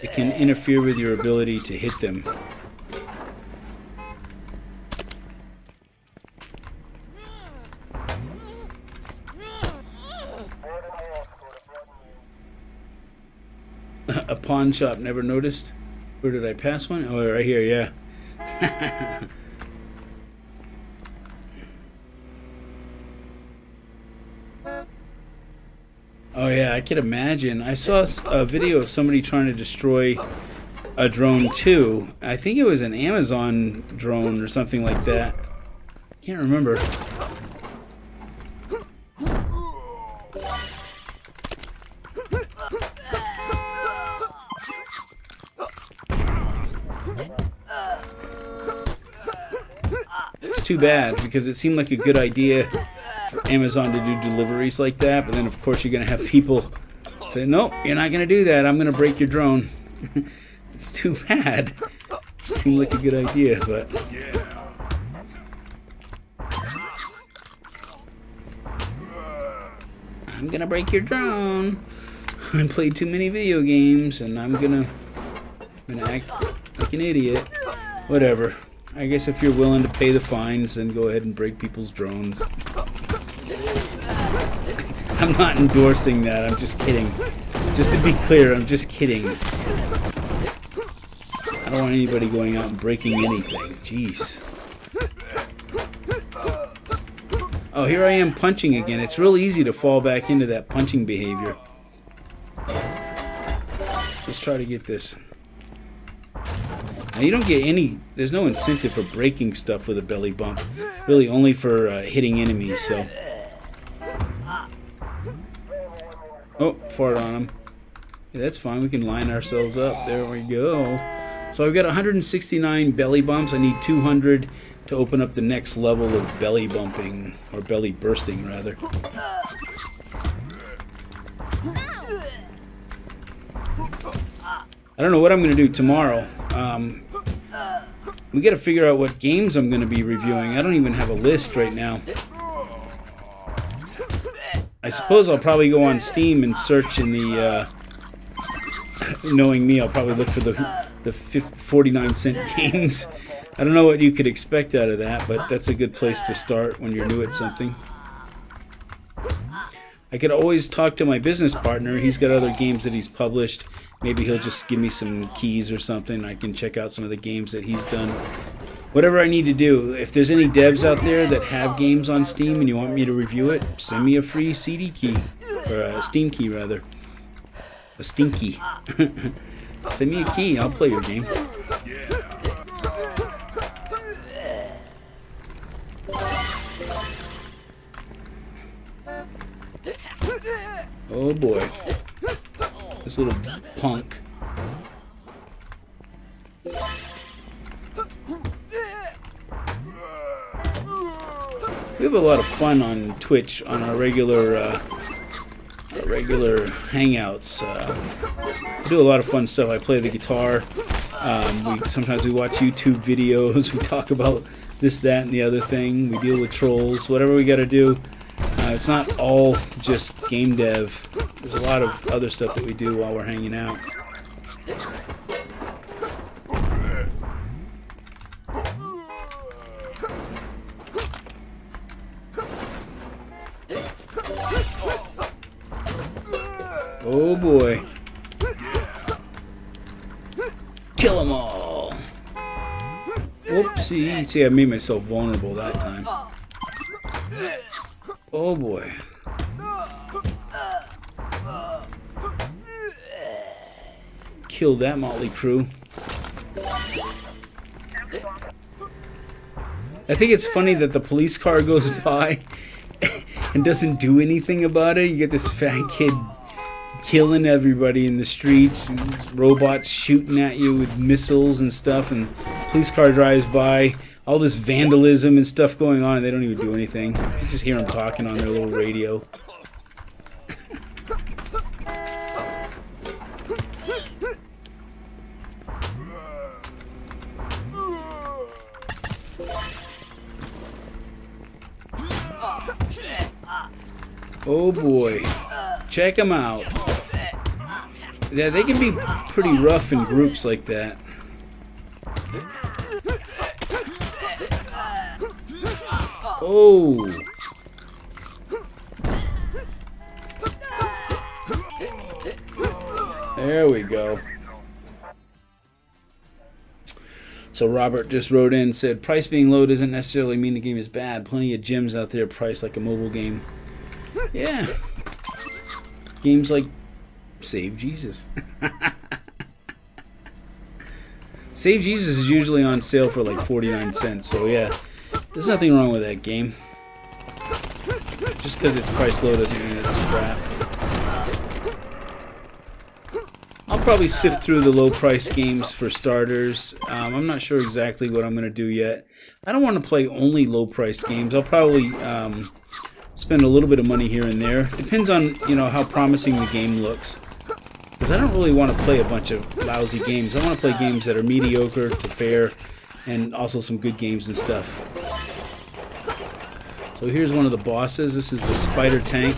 it can interfere with your ability to hit them. A pawn shop, never noticed? Where did I pass one? Oh, right here, yeah. Oh yeah, I can imagine. I saw a video of somebody trying to destroy a drone too. I think it was an Amazon drone or something like that. Can't remember. It's too bad because it seemed like a good idea for Amazon to do deliveries like that, but then of course you're going to have people say, nope, you're not going to do that, I'm going to break your drone. It's too bad. Seemed like a good idea, but I'm going to break your drone. I played too many video games and I'm going to act like an idiot. Whatever. I guess if you're willing to pay the fines, then go ahead and break people's drones. I'm not endorsing that, I'm just kidding. Just to be clear, I'm just kidding. I don't want anybody going out and breaking anything. Jeez. Oh, here I am punching again. It's real easy to fall back into that punching behavior. Let's try to get this. Now you don't get any, there's no incentive for breaking stuff with a belly bump. Really only for hitting enemies, so. Oh, fart on him. Yeah, that's fine, we can line ourselves up. There we go. So I've got 169 belly bumps. I need 200 to open up the next level of belly bumping, or belly bursting rather. I don't know what I'm going to do tomorrow. We got to figure out what games I'm going to be reviewing. I don't even have a list right now. I suppose I'll probably go on Steam and search in the, knowing me, I'll probably look for the 49-cent games. I don't know what you could expect out of that, but that's a good place to start when you're new at something. I could always talk to my business partner. He's got other games that he's published. Maybe he'll just give me some keys or something. I can check out some of the games that he's done. Whatever I need to do. If there's any devs out there that have games on Steam and you want me to review it, send me a free CD key. Or a Steam key, rather. A Steam key. Send me a key. I'll play your game. Oh boy. This little punk. We have a lot of fun on Twitch on our regular hangouts. We do a lot of fun stuff. I play the guitar. Sometimes we watch YouTube videos. We talk about this, that, and the other thing. We deal with trolls. Whatever we got to do. It's not all just game dev. There's a lot of other stuff that we do while we're hanging out. Oh boy. Kill them all. Whoopsie. See, I made myself vulnerable that time. Oh boy. Kill that motley crew. I think it's funny that the police car goes by and doesn't do anything about it. You get this fat kid killing everybody in the streets, and these robots shooting at you with missiles and stuff, and police car drives by, all this vandalism and stuff going on, and they don't even do anything. You just hear them talking on their little radio. Oh boy, check them out. Yeah, they can be pretty rough in groups like that. Oh. There we go. So Robert just wrote in and said, price being low doesn't necessarily mean the game is bad. Plenty of gyms out there priced like a mobile game. Yeah. Games like Save Jesus. Save Jesus is usually on sale for like 49 cents. So yeah, there's nothing wrong with that game. Just because it's priced low doesn't mean it's crap. I'll probably sift through the low price games for starters. I'm not sure exactly what I'm going to do yet. I don't want to play only low price games. I'll probably spend a little bit of money here and there. Depends on, you know, how promising the game looks. Because I don't really want to play a bunch of lousy games. I want to play games that are mediocre to fair, and also some good games and stuff. So here's one of the bosses. This is the spider tank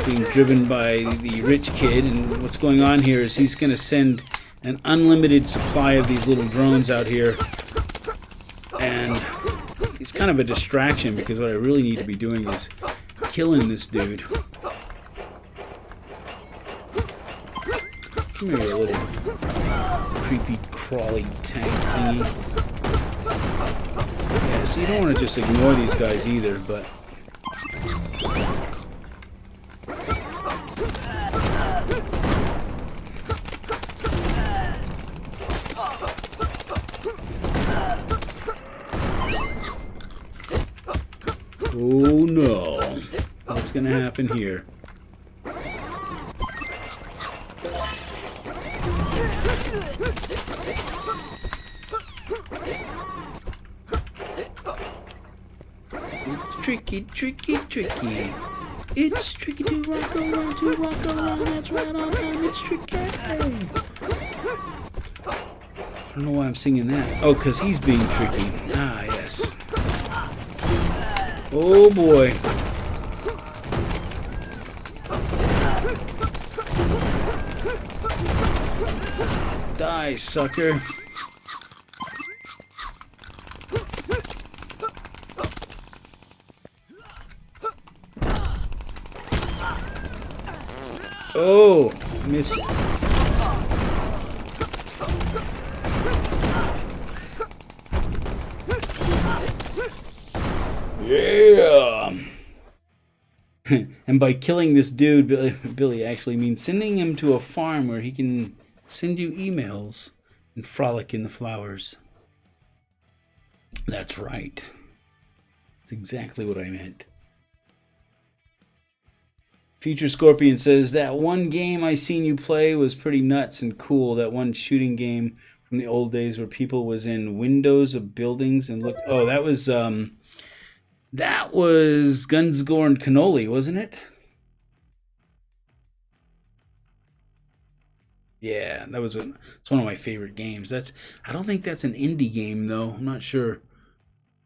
being driven by the rich kid, and what's going on here is he's going to send an unlimited supply of these little drones out here, and it's kind of a distraction because what I really need to be doing is killing this dude. Come here, you little creepy crawly tank thingy. Yeah, so you don't want to just ignore these guys either, but oh no, what's gonna happen here? It's tricky, tricky, tricky. It's tricky to rock around, that's right on time, it's tricky. I don't know why I'm singing that. Oh, because he's being tricky. Ah, yes. Oh boy. Die, sucker. Oh, missed. Yeah. And by killing this dude, Billy actually means sending him to a farm where he can send you emails and frolic in the flowers. That's right. That's exactly what I meant. Future Scorpion says, that one game I seen you play was pretty nuts and cool. That one shooting game from the old days where people was in windows of buildings and looked. Oh, that was Guns, Gore, and Cannoli, wasn't it? Yeah, it's one of my favorite games. I don't think that's an indie game though. I'm not sure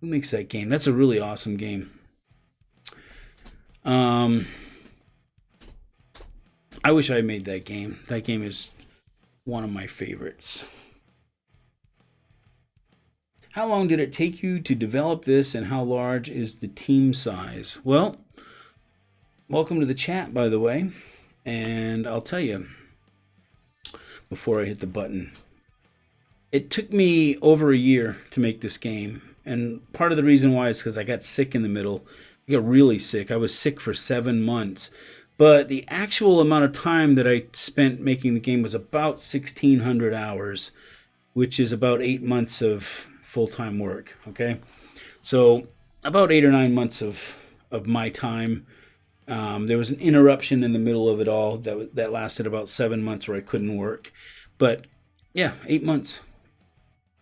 who makes that game. That's a really awesome game. I wish I made that game. That game is one of my favorites. How long did it take you to develop this, and how large is the team size? Well, welcome to the chat, by the way. And I'll tell you, before I hit the button, it took me over a year to make this game. And part of the reason why is because I got sick in the middle. I got really sick. I was sick for 7 months. But the actual amount of time that I spent making the game was about 1,600 hours, which is about 8 months of full-time work, okay? So about 8 or 9 months of my time. There was an interruption in the middle of it all that lasted about 7 months where I couldn't work. But yeah, 8 months.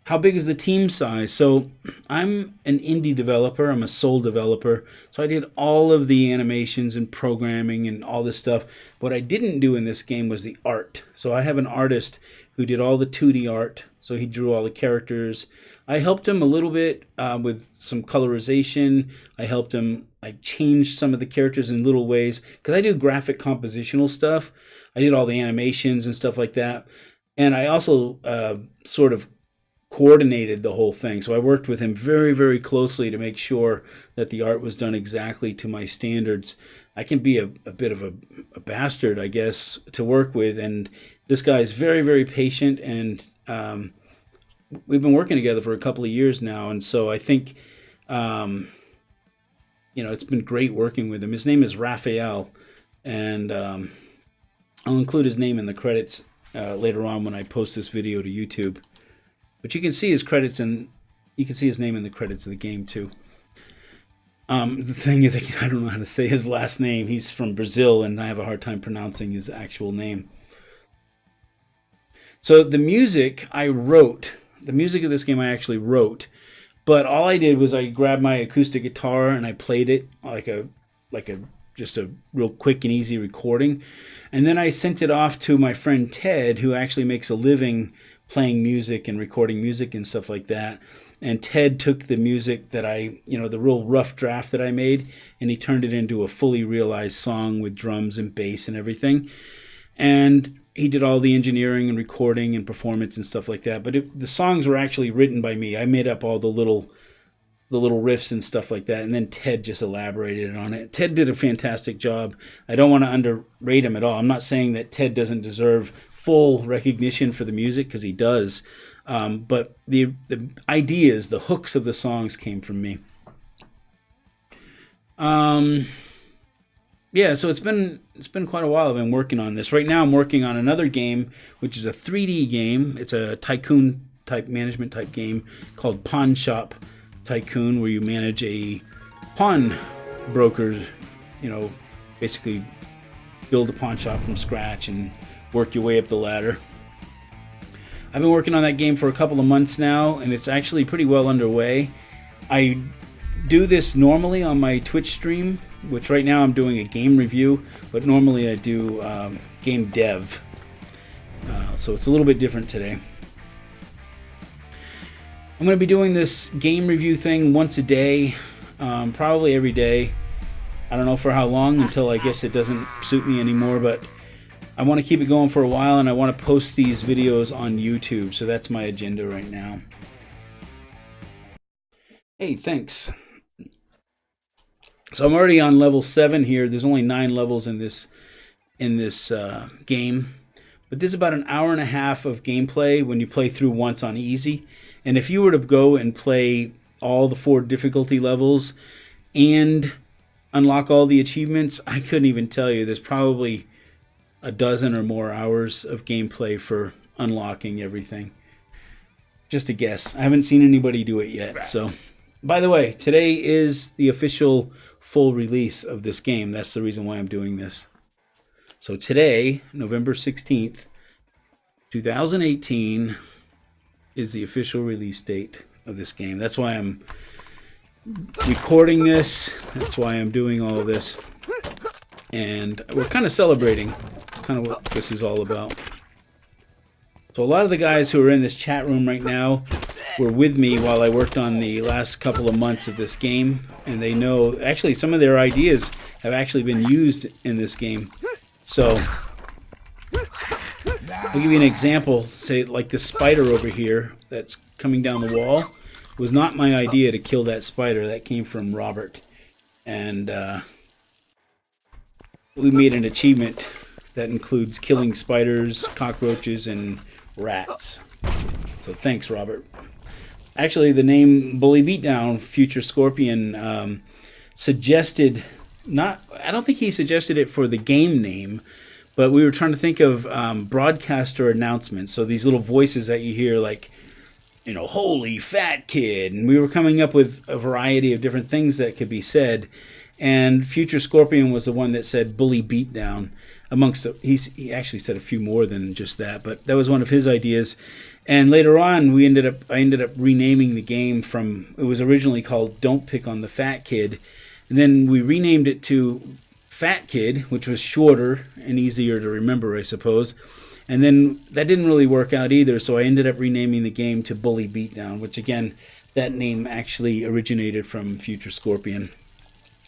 How big is the team size? So I'm an indie developer. I'm a sole developer. So I did all of the animations and programming and all this stuff. What I didn't do in this game was the art. So I have an artist who did all the 2D art. So he drew all the characters. I helped him a little bit with some colorization. I helped him. I changed some of the characters in little ways because I do graphic compositional stuff. I did all the animations and stuff like that. And I also sort of coordinated the whole thing. So I worked with him very, very closely to make sure that the art was done exactly to my standards. I can be a bit of a bastard, I guess, to work with. And this guy is very, very patient. And we've been working together for a couple of years now. And so I think, it's been great working with him. His name is Raphael. And I'll include his name in the credits later on when I post this video to YouTube. But you can see his credits and you can see his name in the credits of the game too. The thing is, I don't know how to say his last name. He's from Brazil and I have a hard time pronouncing his actual name. So the music I wrote, the music of this game I actually wrote, but all I did was I grabbed my acoustic guitar and I played it like just a real quick and easy recording. And then I sent it off to my friend Ted, who actually makes a living playing music and recording music and stuff like that. And Ted took the music that the real rough draft that I made, and he turned it into a fully realized song with drums and bass and everything. And he did all the engineering and recording and performance and stuff like that. But the songs were actually written by me. I made up all the little riffs and stuff like that, and then Ted just elaborated on it. Ted did a fantastic job. I don't want to underrate him at all. I'm not saying that Ted doesn't deserve full recognition for the music, because he does, but the ideas, the hooks of the songs came from me. Yeah, so it's been quite a while I've been working on this. Right now I'm working on another game, which is a 3D game. It's a tycoon type management type game called Pawn Shop Tycoon, where you manage a pawn broker, basically build a pawn shop from scratch and work your way up the ladder. I've been working on that game for a couple of months now, and it's actually pretty well underway. I do this normally on my Twitch stream, which right now I'm doing a game review, but normally I do game dev. So it's a little bit different today. I'm going to be doing this game review thing once a day, probably every day. I don't know for how long, until I guess it doesn't suit me anymore, but I want to keep it going for a while, and I want to post these videos on YouTube, so that's my agenda right now. Hey, thanks. So I'm already on level 7 here. There's only 9 levels in this game, but this is about an hour and a half of gameplay when you play through once on easy. And if you were to go and play all the 4 difficulty levels and unlock all the achievements, I couldn't even tell you. There's probably a dozen or more hours of gameplay for unlocking everything. Just a guess. I haven't seen anybody do it yet. So, by the way, today is the official full release of this game. That's the reason why I'm doing this. So today, November 16th, 2018, is the official release date of this game. That's why I'm recording this. That's why I'm doing all of this. And we're kind of celebrating. It's kind of what this is all about. So a lot of the guys who are in this chat room right now were with me while I worked on the last couple of months of this game. And they know, actually, some of their ideas have actually been used in this game. So, I'll give you an example. Say, like this spider over here that's coming down the wall. It was not my idea to kill that spider. That came from Robert. And we made an achievement That includes killing spiders, cockroaches, and rats. So thanks, Robert. Actually, the name Bully Beatdown, Future Scorpion, suggested, I don't think he suggested it for the game name, but we were trying to think of broadcaster announcements. So these little voices that you hear, like, you know, holy fat kid. And we were coming up with a variety of different things that could be said. And Future Scorpion was the one that said Bully Beatdown. He actually said a few more than just that, but that was one of his ideas. And later on, I ended up renaming the game from, it was originally called Don't Pick on the Fat Kid. And then we renamed it to Fat Kid, which was shorter and easier to remember, I suppose. And then that didn't really work out either, so I ended up renaming the game to Bully Beatdown, which again, that name actually originated from Future Scorpion.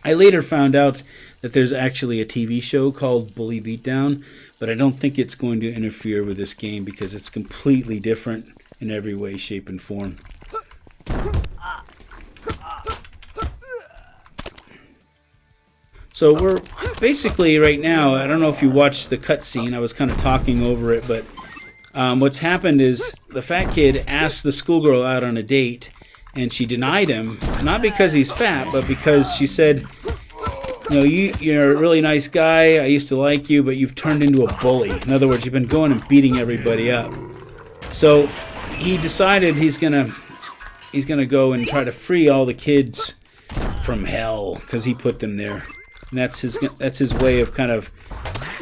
I later found out that there's actually a TV show called Bully Beatdown, but I don't think it's going to interfere with this game because it's completely different in every way, shape, and form. So we're basically right now, I don't know if you watched the cutscene, I was kind of talking over it, but what's happened is the fat kid asked the schoolgirl out on a date, and she denied him, not because he's fat, but because she said, you know, you're a really nice guy, I used to like you, but you've turned into a bully. In other words, you've been going and beating everybody up. So he decided he's gonna go and try to free all the kids from hell, because he put them there. And that's his way of kind of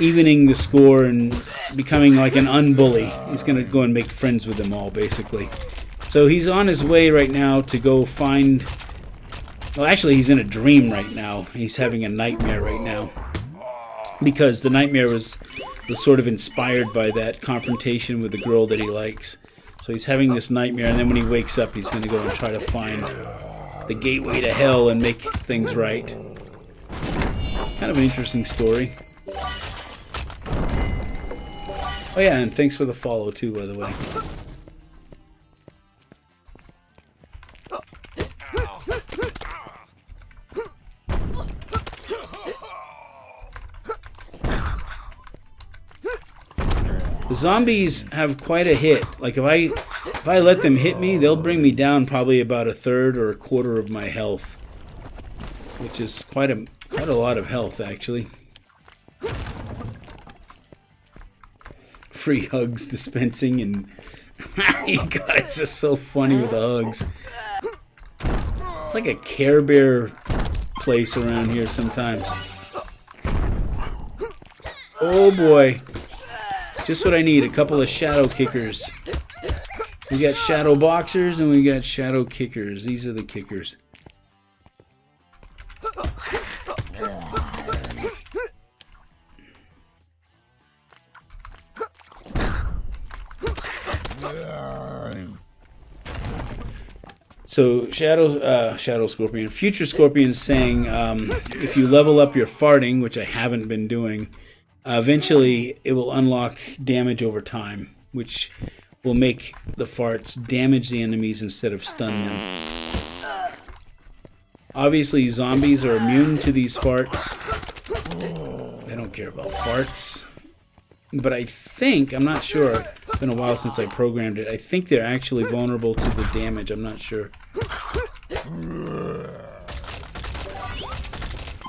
evening the score and becoming like an unbully. He's going to go and make friends with them all, basically. So he's on his way right now to go find... Well, actually, he's in a dream right now. He's having a nightmare right now. Because the nightmare was sort of inspired by that confrontation with the girl that he likes. So he's having this nightmare, and then when he wakes up, he's going to go and try to find the gateway to hell and make things right. Kind of an interesting story. Oh yeah, and thanks for the follow too, by the way. The zombies have quite a hit. Like if I let them hit me, they'll bring me down probably about a third or a quarter of my health, which is quite a lot of health, actually. Free hugs dispensing, and you guys are so funny with the hugs. It's like a Care Bear place around here sometimes. Oh boy. Just what I need, a couple of shadow kickers. We got shadow boxers and we got shadow kickers. These are the kickers. So Shadow Scorpion, Future Scorpion is saying if you level up your farting, which I haven't been doing, eventually it will unlock damage over time, which will make the farts damage the enemies instead of stun them. Obviously zombies are immune to these farts. They don't care about farts. But I think, I'm not sure, it's been a while since I programmed it, I think they're actually vulnerable to the damage, I'm not sure.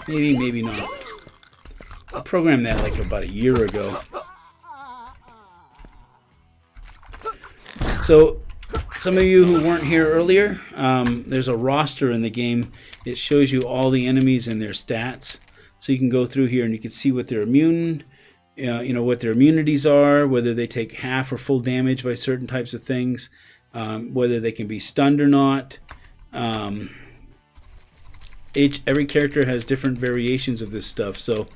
Maybe, maybe not. I programmed that like about a year ago. So, some of you who weren't here earlier, there's a roster in the game. It shows you all the enemies and their stats. So you can go through here and you can see what they're immune, you know, what their immunities are, whether they take half or full damage by certain types of things, whether they can be stunned or not. Every character has different variations of this stuff. So,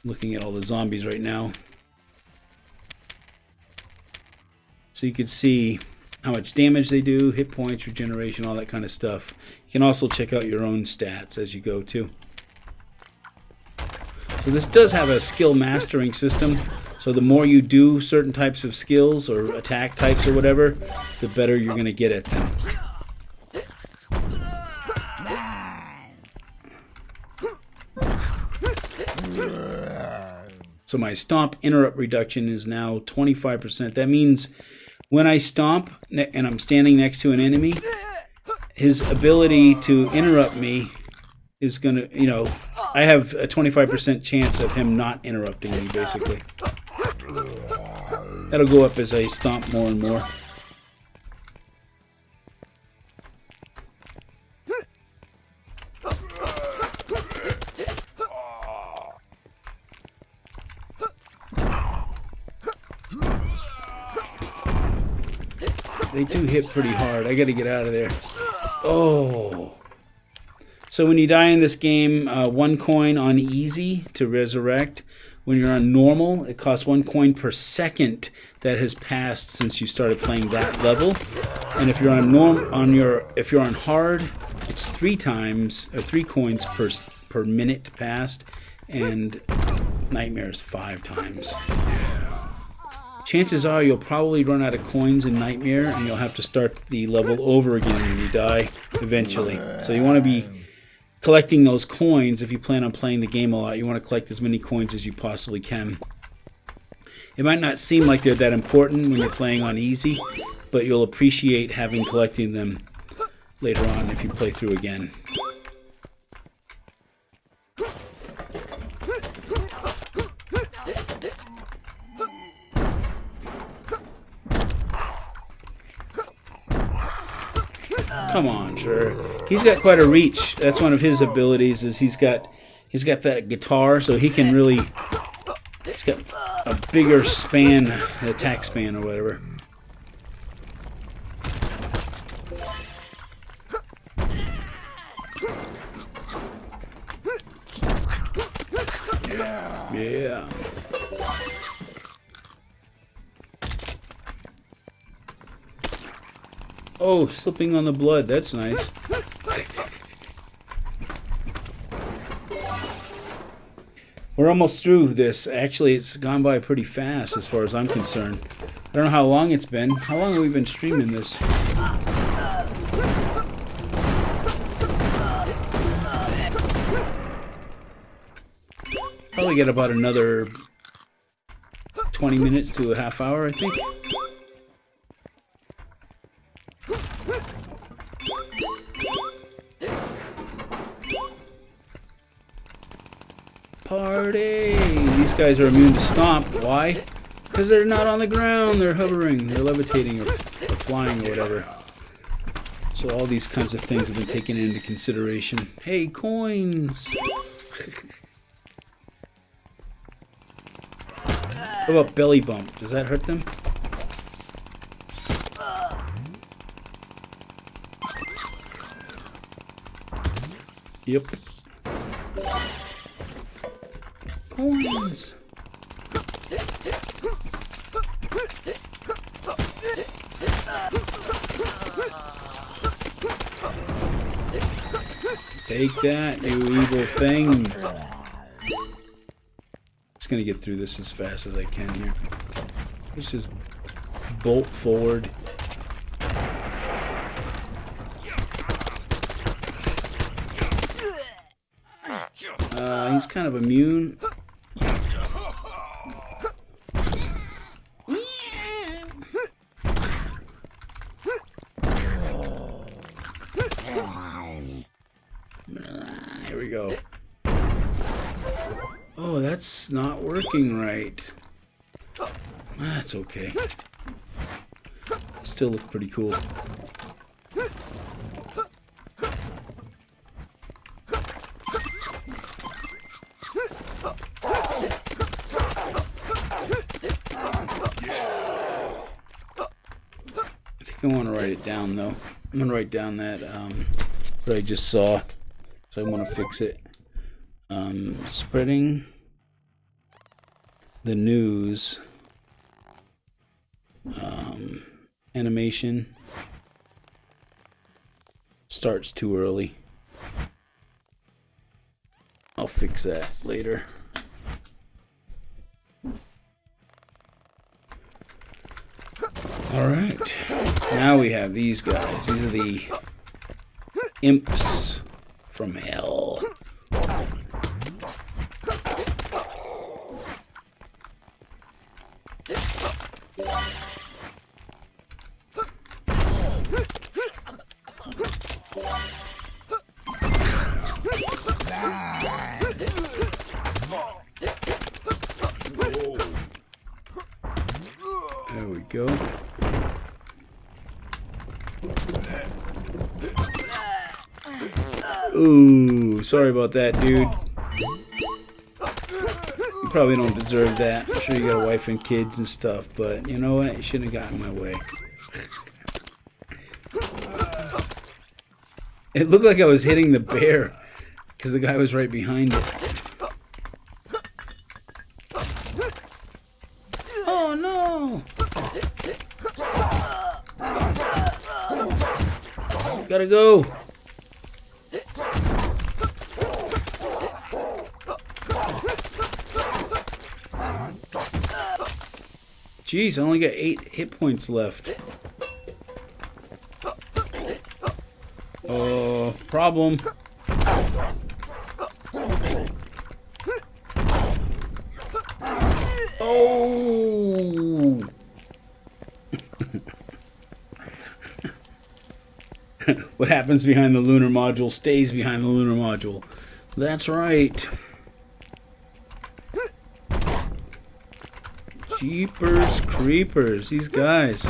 looking at all the zombies right now. So you can see how much damage they do, hit points, regeneration, all that kind of stuff. You can also check out your own stats as you go too. So this does have a skill mastering system. So the more you do certain types of skills or attack types or whatever, the better you're going to get at them. So my stomp interrupt reduction is now 25%. That means when I stomp and I'm standing next to an enemy, his ability to interrupt me is going to, you know, I have a 25% chance of him not interrupting me, basically. That'll go up as I stomp more and more. They do hit pretty hard. I gotta get out of there. Oh. So when you die in this game, 1 coin on easy to resurrect. When you're on normal, it costs 1 coin per second that has passed since you started playing that level. And if you're on if you're on hard, it's 3 coins per minute passed, and nightmare is 5 times. Chances are you'll probably run out of coins in Nightmare, and you'll have to start the level over again when you die eventually. So you want to be collecting those coins if you plan on playing the game a lot. You want to collect as many coins as you possibly can. It might not seem like they're that important when you're playing on easy, but you'll appreciate having collecting them later on if you play through again. Come on, sure. He's got quite a reach. That's one of his abilities. Is he's got that guitar, so he can really. He's got a bigger span, attack span, or whatever. Yeah. Oh, slipping on the blood. That's nice. We're almost through this. Actually, it's gone by pretty fast as far as I'm concerned. I don't know how long it's been. How long have we been streaming this? Probably get about another 20 minutes to a half hour, I think. Party! These guys are immune to stomp. Why? Because they're not on the ground. They're hovering. They're levitating or flying or whatever. So all these kinds of things have been taken into consideration. Hey, coins! What about belly bump? Does that hurt them? Yep. Coins. Take that, you evil thing. Just gonna get through this as fast as I can here. Let's just bolt forward. He's kind of immune. Here we go. Oh, that's not working right. That's okay. Still look pretty cool. I want to write it down though. I'm gonna write down that what I just saw, so I want to fix it. Spreading the news. Animation starts too early. I'll fix that later. Alright, now we have these guys. These are the imps from hell. go. Ooh, sorry about that, dude. You probably don't deserve that. I'm sure you got a wife and kids and stuff, but you know what? You shouldn't have gotten in my way. It looked like I was hitting the bear because the guy was right behind it. Oh no! Gotta go! Jeez, I only got 8 hit points left. Oh, problem. Oh! What happens behind the lunar module stays behind the lunar module. That's right. Jeepers creepers, these guys.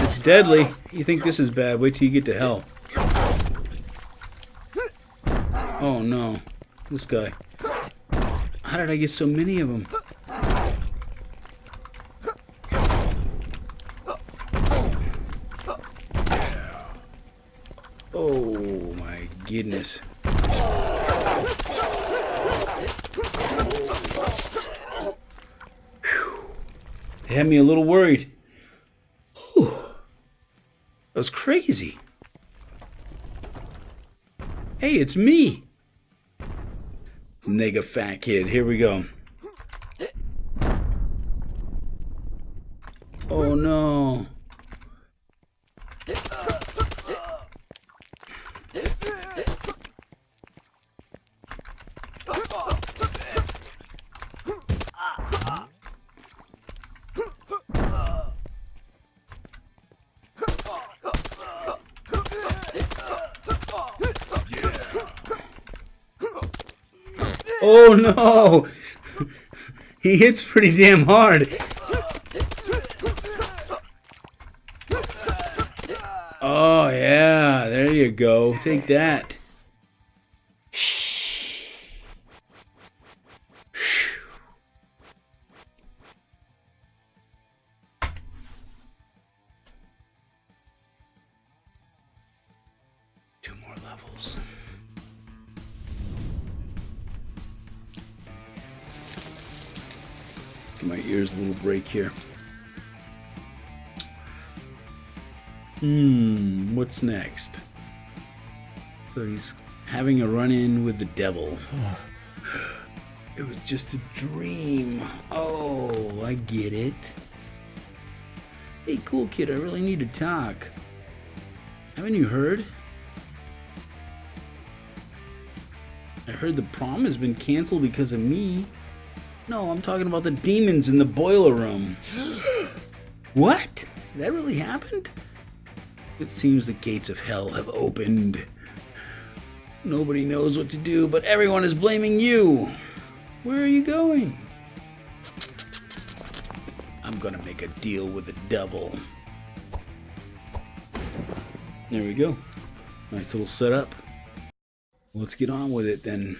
It's deadly. You think this is bad, wait till you get to hell. Oh no. This guy. How did I get so many of them? Oh my goodness. They had me a little worried. Whew. That was crazy. Hey, it's me. Nigga fat kid. Here we go. Oh no. Oh no! He hits pretty damn hard. Oh yeah, there you go. Take that. Two more levels. Give my ears a little break here. What's next? So he's having a run-in with the devil. It was just a dream. Oh, I get it. Hey, cool kid, I really need to talk. Haven't you heard? I heard the prom has been canceled because of me. No, I'm talking about the demons in the boiler room. What? That really happened? It seems the gates of hell have opened. Nobody knows what to do, but everyone is blaming you. Where are you going? I'm gonna make a deal with the devil. There we go. Nice little setup. Let's get on with it then.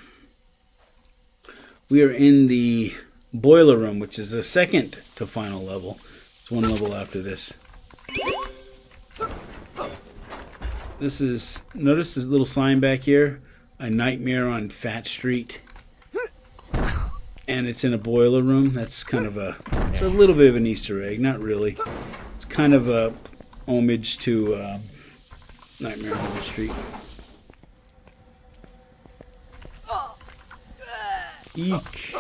We are in the boiler room, which is the second to final level. It's one level after this. This is, notice this little sign back here, A Nightmare on Fat Street. And it's in a boiler room. That's kind of a, it's a little bit of an Easter egg, not really. It's kind of a homage to Nightmare on Elm Street. Eek.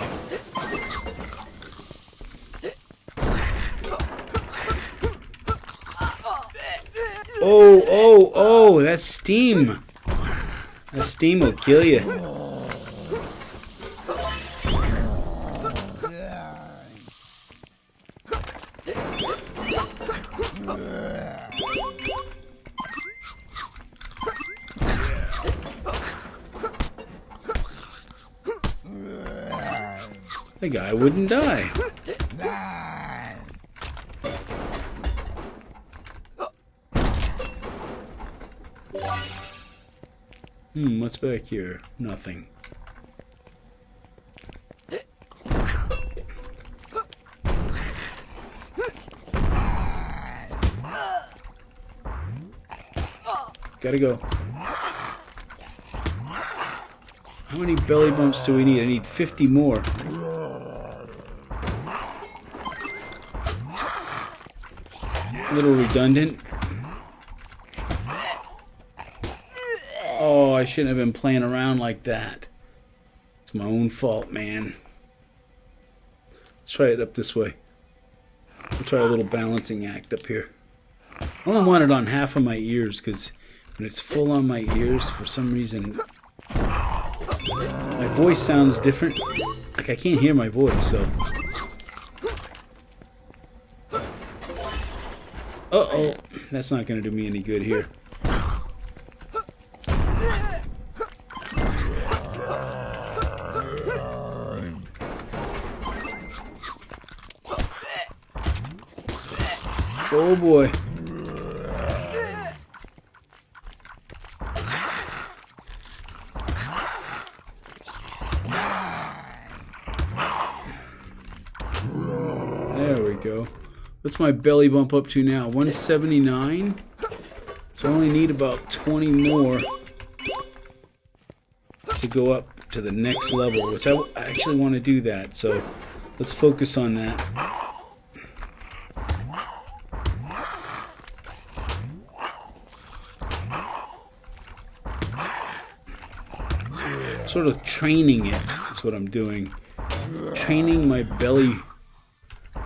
Oh, that's steam. That steam will kill you. The guy wouldn't die. What's back here? Nothing. Gotta go. How many belly bumps do we need? I need 50 more. A little redundant. Oh, I shouldn't have been playing around like that. It's my own fault, man. Let's try it up this way. We'll try a little balancing act up here. I only want it on half of my ears because when it's full on my ears, for some reason, my voice sounds different. Like I can't hear my voice, so. Uh-oh. That's not going to do me any good here. Oh boy. There we go. What's my belly bump up to now? 179? So I only need about 20 more to go up to the next level, which I actually want to do that. So let's focus on that. Sort of training it is what I'm doing. Training my belly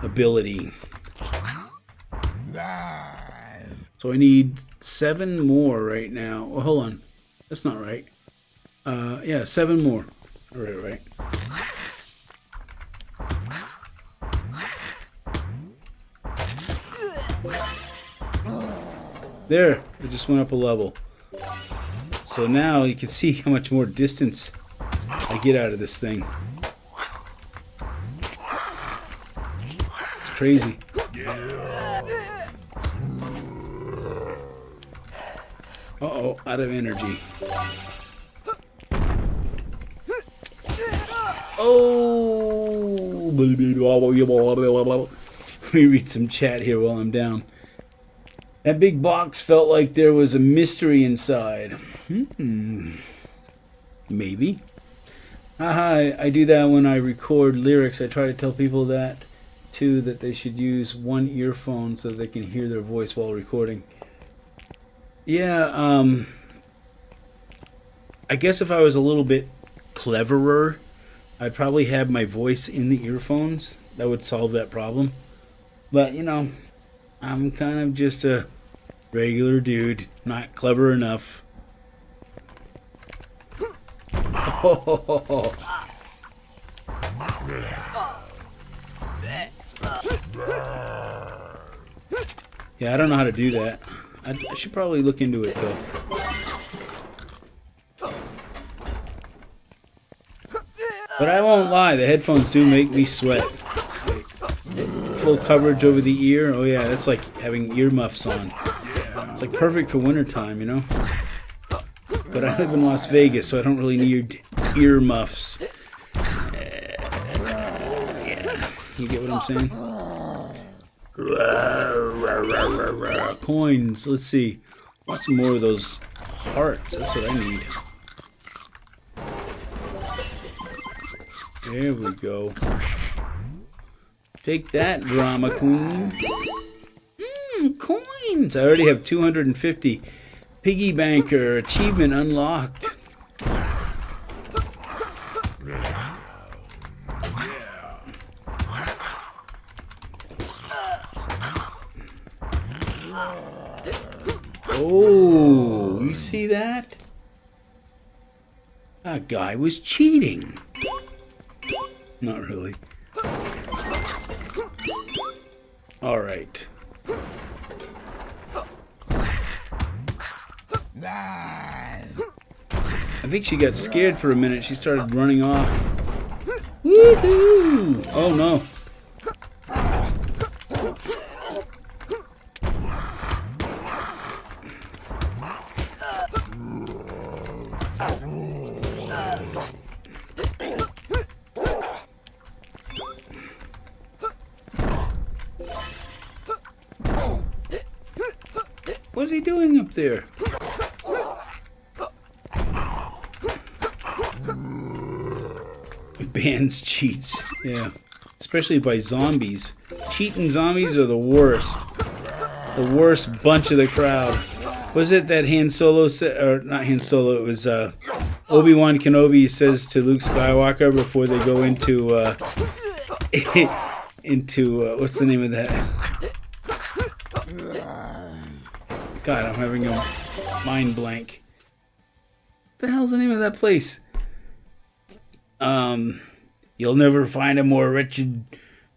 ability. So I need 7 more right now. Well, hold on. That's not right. Yeah, 7 more. Right. There. It just went up a level. So now you can see how much more distance I get out of this thing. It's crazy. Uh-oh, out of energy. Oh! Let me read some chat here while I'm down. That big box felt like there was a mystery inside. Maybe. Haha, I do that when I record lyrics. I try to tell people that, too, that they should use one earphone so they can hear their voice while recording. Yeah, I guess if I was a little bit cleverer, I'd probably have my voice in the earphones. That would solve that problem. But, you know, I'm kind of just a regular dude, not clever enough. Oh. Yeah, I don't know how to do that. I should probably look into it, though. But I won't lie, the headphones do make me sweat. Full coverage over the ear. Oh yeah, that's like having earmuffs on. It's like perfect for wintertime, you know? But I live in Las Vegas, so I don't really need earmuffs. Yeah, you get what I'm saying? Coins, let's see. Want some more of those hearts, that's what I need. There we go. Take that, drama queen. Coins! I already have 250. Piggy banker, achievement unlocked. Oh, you see that? That guy was cheating. Not really. All right. I think she got scared for a minute. She started running off. Woohoo! Oh no. he doing up there? Bans cheats. Yeah. Especially by zombies. Cheating zombies are the worst. The worst bunch of the crowd. Was it that Han Solo said, or not Han Solo, it was Obi-Wan Kenobi says to Luke Skywalker before they go into what's the name of that? God, I'm having a mind blank. What the hell's the name of that place? You'll never find a more wretched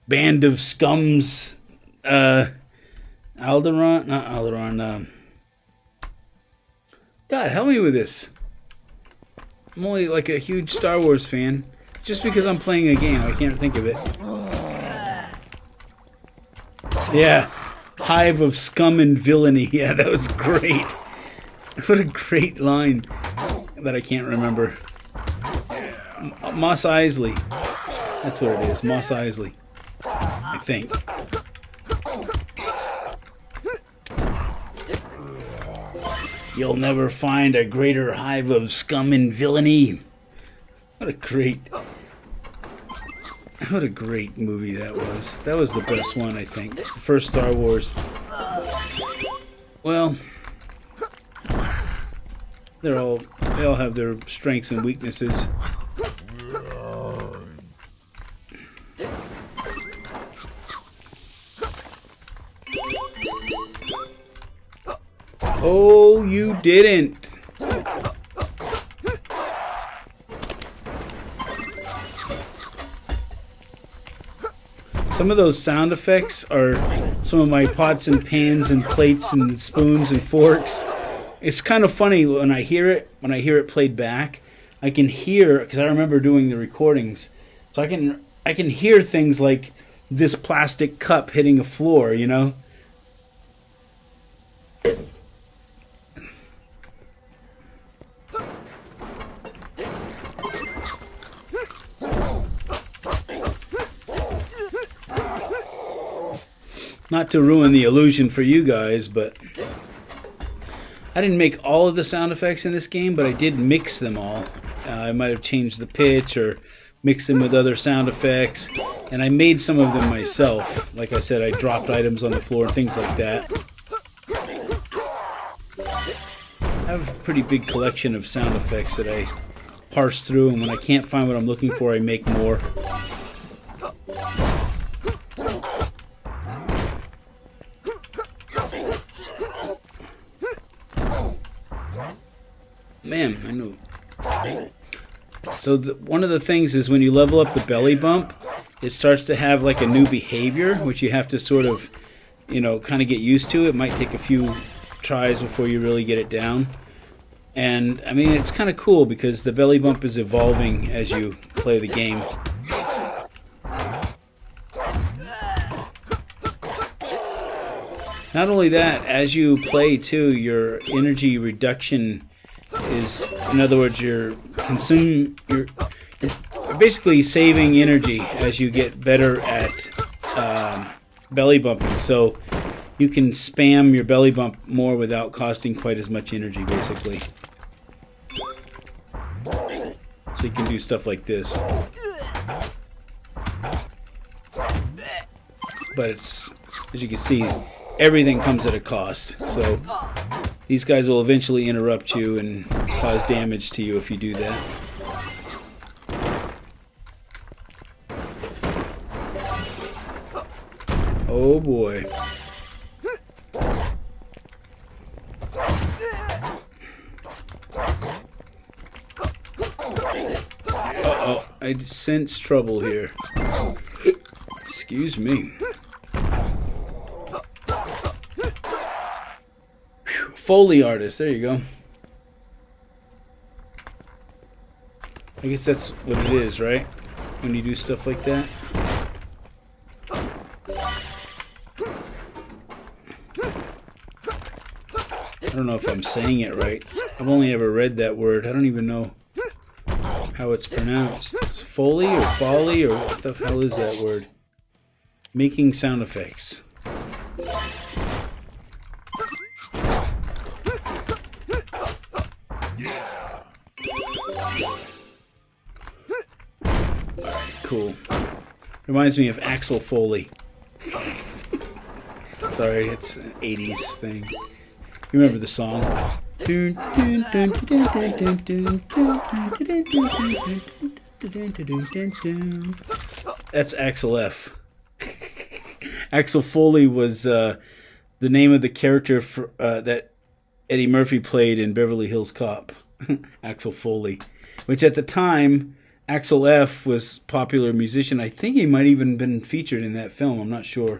band of scums. Alderaan, not Alderaan. God, help me with this. I'm only like a huge Star Wars fan. Just because I'm playing a game, I can't think of it. Yeah, hive of scum and villainy. Yeah, that was great. What a great line that I can't remember. Mos Eisley. That's what it is, Mos Eisley. I think. You'll never find a greater hive of scum and villainy. What a great movie that was. That was the best one, I think. The first Star Wars. Well, they all have their strengths and weaknesses. Oh, you didn't. Some of those sound effects are some of my pots and pans and plates and spoons and forks. It's kind of funny when I hear it played back. I can hear, because I remember doing the recordings, so I can hear things like this plastic cup hitting a floor, you know? Not to ruin the illusion for you guys, but I didn't make all of the sound effects in this game, but I did mix them all. I might have changed the pitch or mixed them with other sound effects, and I made some of them myself. Like I said, I dropped items on the floor and things like that. I have a pretty big collection of sound effects that I parse through, and when I can't find what I'm looking for, I make more. Man, I know. So one of the things is when you level up the belly bump, it starts to have like a new behavior, which you have to sort of, you know, kind of get used to. It might take a few tries before you really get it down. And, I mean, it's kind of cool because the belly bump is evolving as you play the game. Not only that, as you play, too, your energy reduction is, in other words, you're basically saving energy as you get better at belly bumping. So you can spam your belly bump more without costing quite as much energy, basically. So you can do stuff like this. But it's, as you can see, everything comes at a cost. So these guys will eventually interrupt you and cause damage to you if you do that. Oh boy. Uh-oh, I sense trouble here. Excuse me. Foley artist, there you go. I guess that's what it is, right? When you do stuff like that. I don't know if I'm saying it right. I've only ever read that word. I don't even know how it's pronounced. It's Foley or Folly or what the hell is that word? Making sound effects. Cool. Reminds me of Axel Foley. Sorry, it's an 80s thing. You remember the song? That's Axel F. Axel Foley was the name of the character that Eddie Murphy played in Beverly Hills Cop. Axel Foley. Which at the time, Axel F was a popular musician. I think he might even been featured in that film. I'm not sure.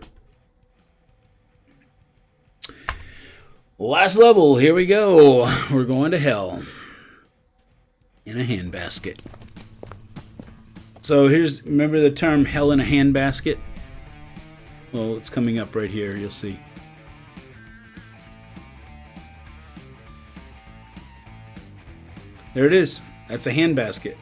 Last level. Here we go. We're going to hell. In a handbasket. So remember the term hell in a handbasket? Well, it's coming up right here. You'll see. There it is. That's a handbasket.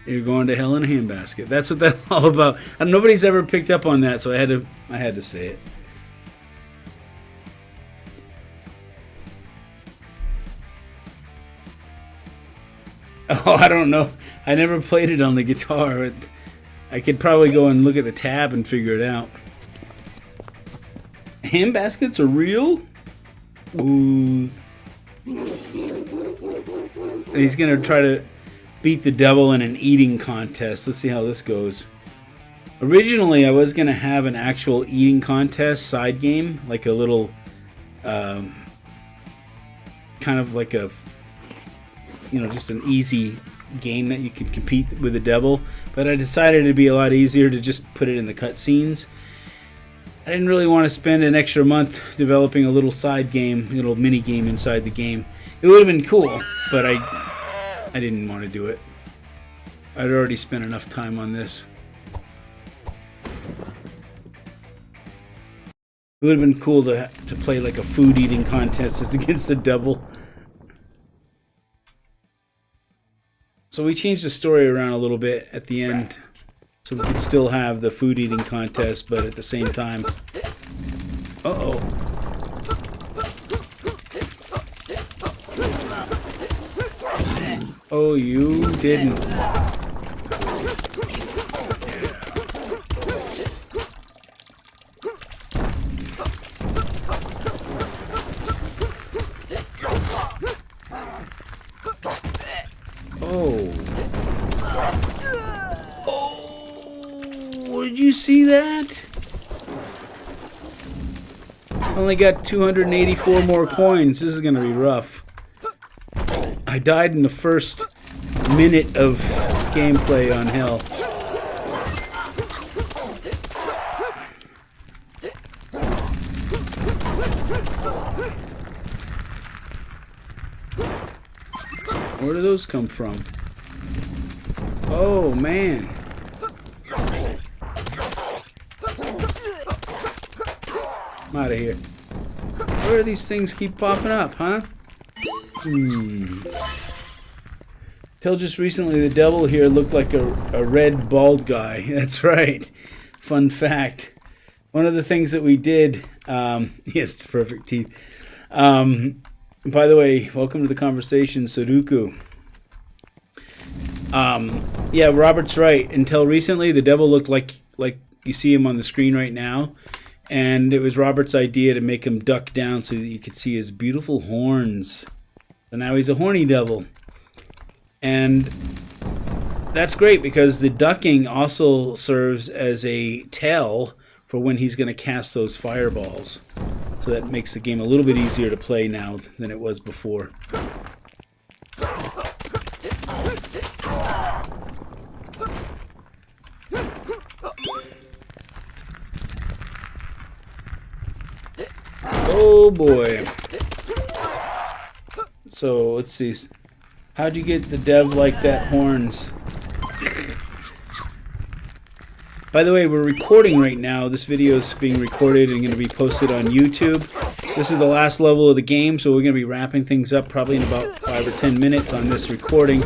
You're going to hell in a handbasket. That's what that's all about. And nobody's ever picked up on that, so I had to say it. Oh, I don't know. I never played it on the guitar. I could probably go and look at the tab and figure it out. Handbaskets are real? Ooh. He's going to try to beat the devil in an eating contest. Let's see how this goes. Originally, I was going to have an actual eating contest side game, like a little, kind of like a, just an easy game that you can compete with the devil. But I decided it'd be a lot easier to just put it in the cutscenes. I didn't really want to spend an extra month developing a little side game, a little mini game inside the game. It would have been cool, but I didn't want to do it. I'd already spent enough time on this. It would have been cool to play like a food eating contest as against the devil. So we changed the story around a little bit at the end, so we could still have the food eating contest, but at the same time. Uh-oh. Oh, you didn't. Oh. Oh, did you see that? Only got 284 more coins. This is going to be rough. I died in the first minute of gameplay on hell. Where do those come from? Oh, man. I'm out of here. Where do these things keep popping up, huh? Till just recently, the devil here looked like a red bald guy. That's right. Fun fact. One of the things that we did, yes, perfect teeth. By the way, welcome to the conversation, Sudoku. Yeah, Robert's right. Until recently, the devil looked like you see him on the screen right now. And it was Robert's idea to make him duck down so that you could see his beautiful horns. So now he's a horny devil. And that's great because the ducking also serves as a tell for when he's going to cast those fireballs. So that makes the game a little bit easier to play now than it was before. Oh boy. So let's see. How'd you get the dev like that horns? By the way, we're recording right now. This video is being recorded and going to be posted on YouTube. This is the last level of the game, so we're going to be wrapping things up probably in about 5 or 10 minutes on this recording.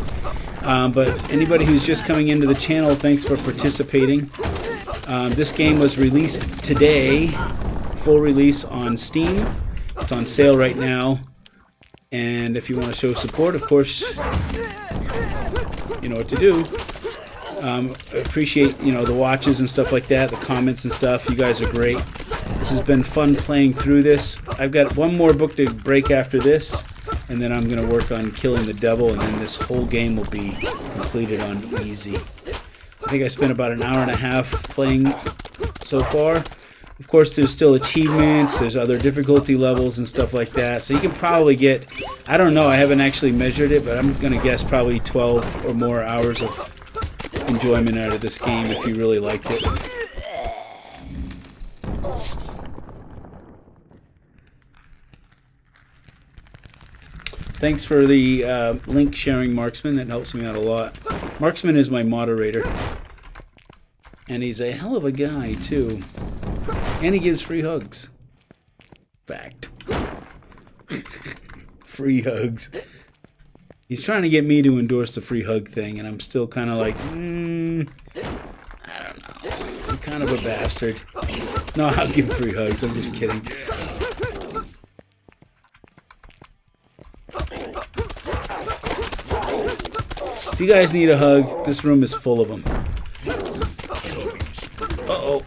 But anybody who's just coming into the channel, thanks for participating. This game was released today, full release on Steam. It's on sale right now. And if you want to show support, of course, you know what to do. I appreciate, you know, the watches and stuff like that, the comments and stuff. You guys are great. This has been fun playing through this. I've got one more book to break after this, and then I'm going to work on killing the devil, and then this whole game will be completed on easy. I think I spent about an hour and a half playing so far. Of course, there's still achievements, there's other difficulty levels and stuff like that, so you can probably get, I don't know, I haven't actually measured it, but I'm going to guess probably 12 or more hours of enjoyment out of this game if you really liked it. Thanks for the link sharing, Marksman. That helps me out a lot. Marksman is my moderator. And he's a hell of a guy, too. And he gives free hugs. Fact. Free hugs. He's trying to get me to endorse the free hug thing, and I'm still kind of like, I don't know. I'm kind of a bastard. No, I'll give free hugs. I'm just kidding. If you guys need a hug, this room is full of them. Uh-oh.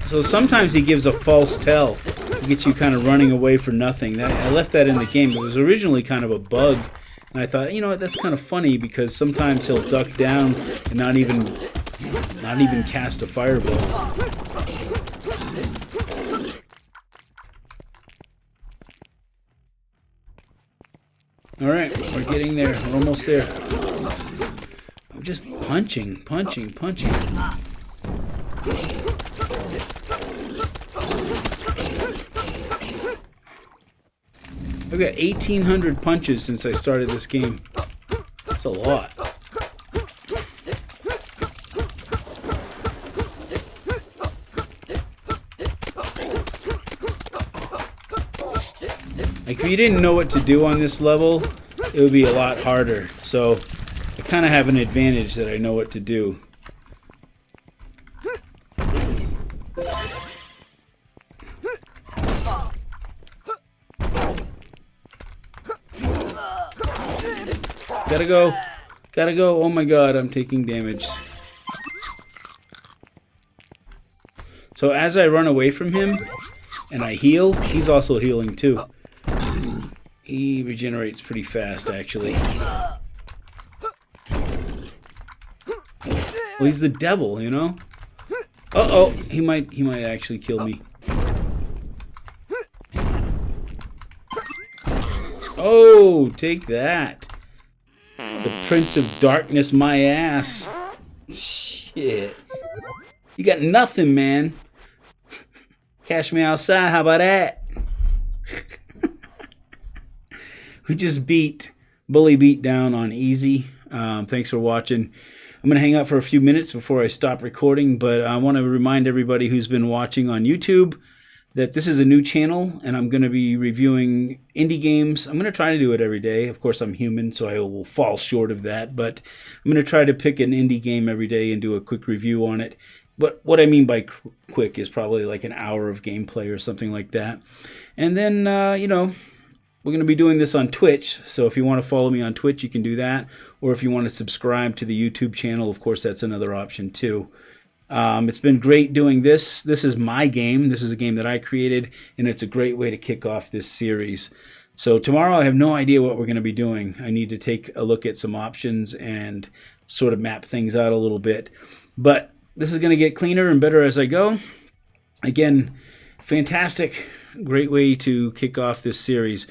So sometimes he gives a false tell to get you kind of running away for nothing. I left that in the game. It was originally kind of a bug. And I thought, you know what, that's kind of funny because sometimes he'll duck down and not even cast a fireball. Alright, we're getting there. We're almost there. I'm just punching. I've got 1,800 punches since I started this game. That's a lot. Like, if you didn't know what to do on this level, it would be a lot harder. So, I kind of have an advantage that I know what to do. Gotta go. Oh my god, I'm taking damage. So as I run away from him and I heal, he's also healing too. He regenerates pretty fast, actually. Well, he's the devil, you know? Uh-oh, he might actually kill me. Oh, take that. The Prince of Darkness, my ass. Shit. You got nothing, man. Catch me outside, how about that? We just beat Bully Beatdown on easy. Thanks for watching. I'm going to hang out for a few minutes before I stop recording, but I want to remind everybody who's been watching on YouTube that this is a new channel, and I'm going to be reviewing indie games. I'm going to try to do it every day. Of course, I'm human, so I will fall short of that, but I'm going to try to pick an indie game every day and do a quick review on it. But what I mean by quick is probably like an hour of gameplay or something like that. And then, you know, we're going to be doing this on Twitch, so if you want to follow me on Twitch, you can do that. Or if you want to subscribe to the YouTube channel, of course, that's another option too. It's been great doing this. This is my game. This is a game that I created, and it's a great way to kick off this series. So tomorrow I have no idea what we're going to be doing. I need to take a look at some options and sort of map things out a little bit. But this is going to get cleaner and better as I go. Again, fantastic. Great way to kick off this series.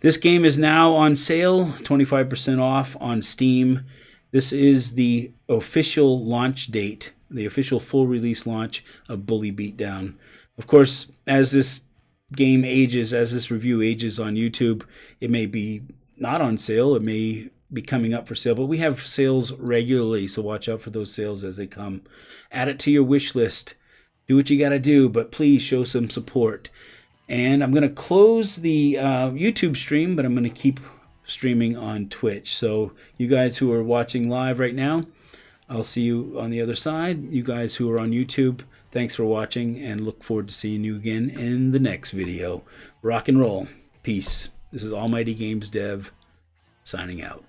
This game is now on sale, 25% off on Steam. This is the official launch date, the official full release launch of Bully Beatdown. Of course, as this game ages, as this review ages on YouTube, it may be not on sale, it may be coming up for sale, but we have sales regularly, so watch out for those sales as they come. Add it to your wish list. Do what you got to do, but please show some support. And I'm going to close the YouTube stream, but I'm going to keep streaming on Twitch. So you guys who are watching live right now, I'll see you on the other side. You guys who are on YouTube, thanks for watching, and look forward to seeing you again in the next video. Rock and roll. Peace. This is AlmightyGamesDev signing out.